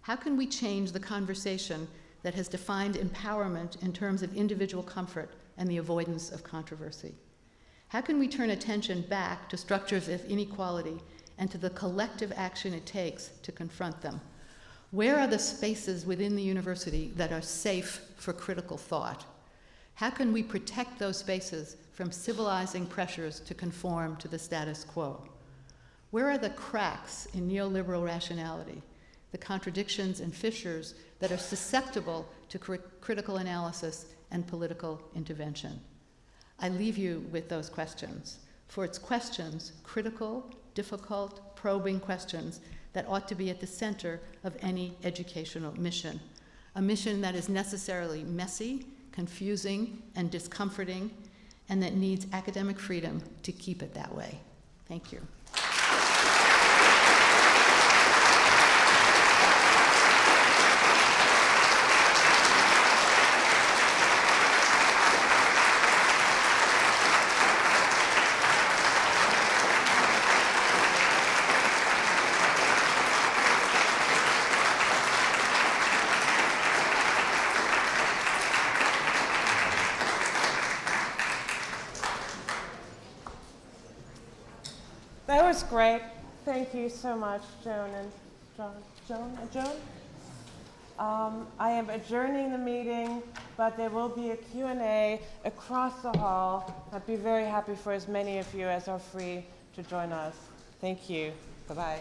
How can we change the conversation that has defined empowerment in terms of individual comfort and the avoidance of controversy? How can we turn attention back to structures of inequality and to the collective action it takes to confront them? Where are the spaces within the university that are safe for critical thought? How can we protect those spaces from civilizing pressures to conform to the status quo? Where are the cracks in neoliberal rationality, the contradictions and fissures that are susceptible to critical analysis and political intervention? I leave you with those questions, for it's questions, critical, difficult, probing questions, that ought to be at the center of any educational mission, a mission that is necessarily messy, confusing, and discomforting, and that needs academic freedom to keep it that way. Thank you. That was great. Thank you so much, Joan and Joan? I am adjourning the meeting, but there will be a Q&A across the hall. I'd be very happy for as many of you as are free to join us. Thank you. Bye-bye.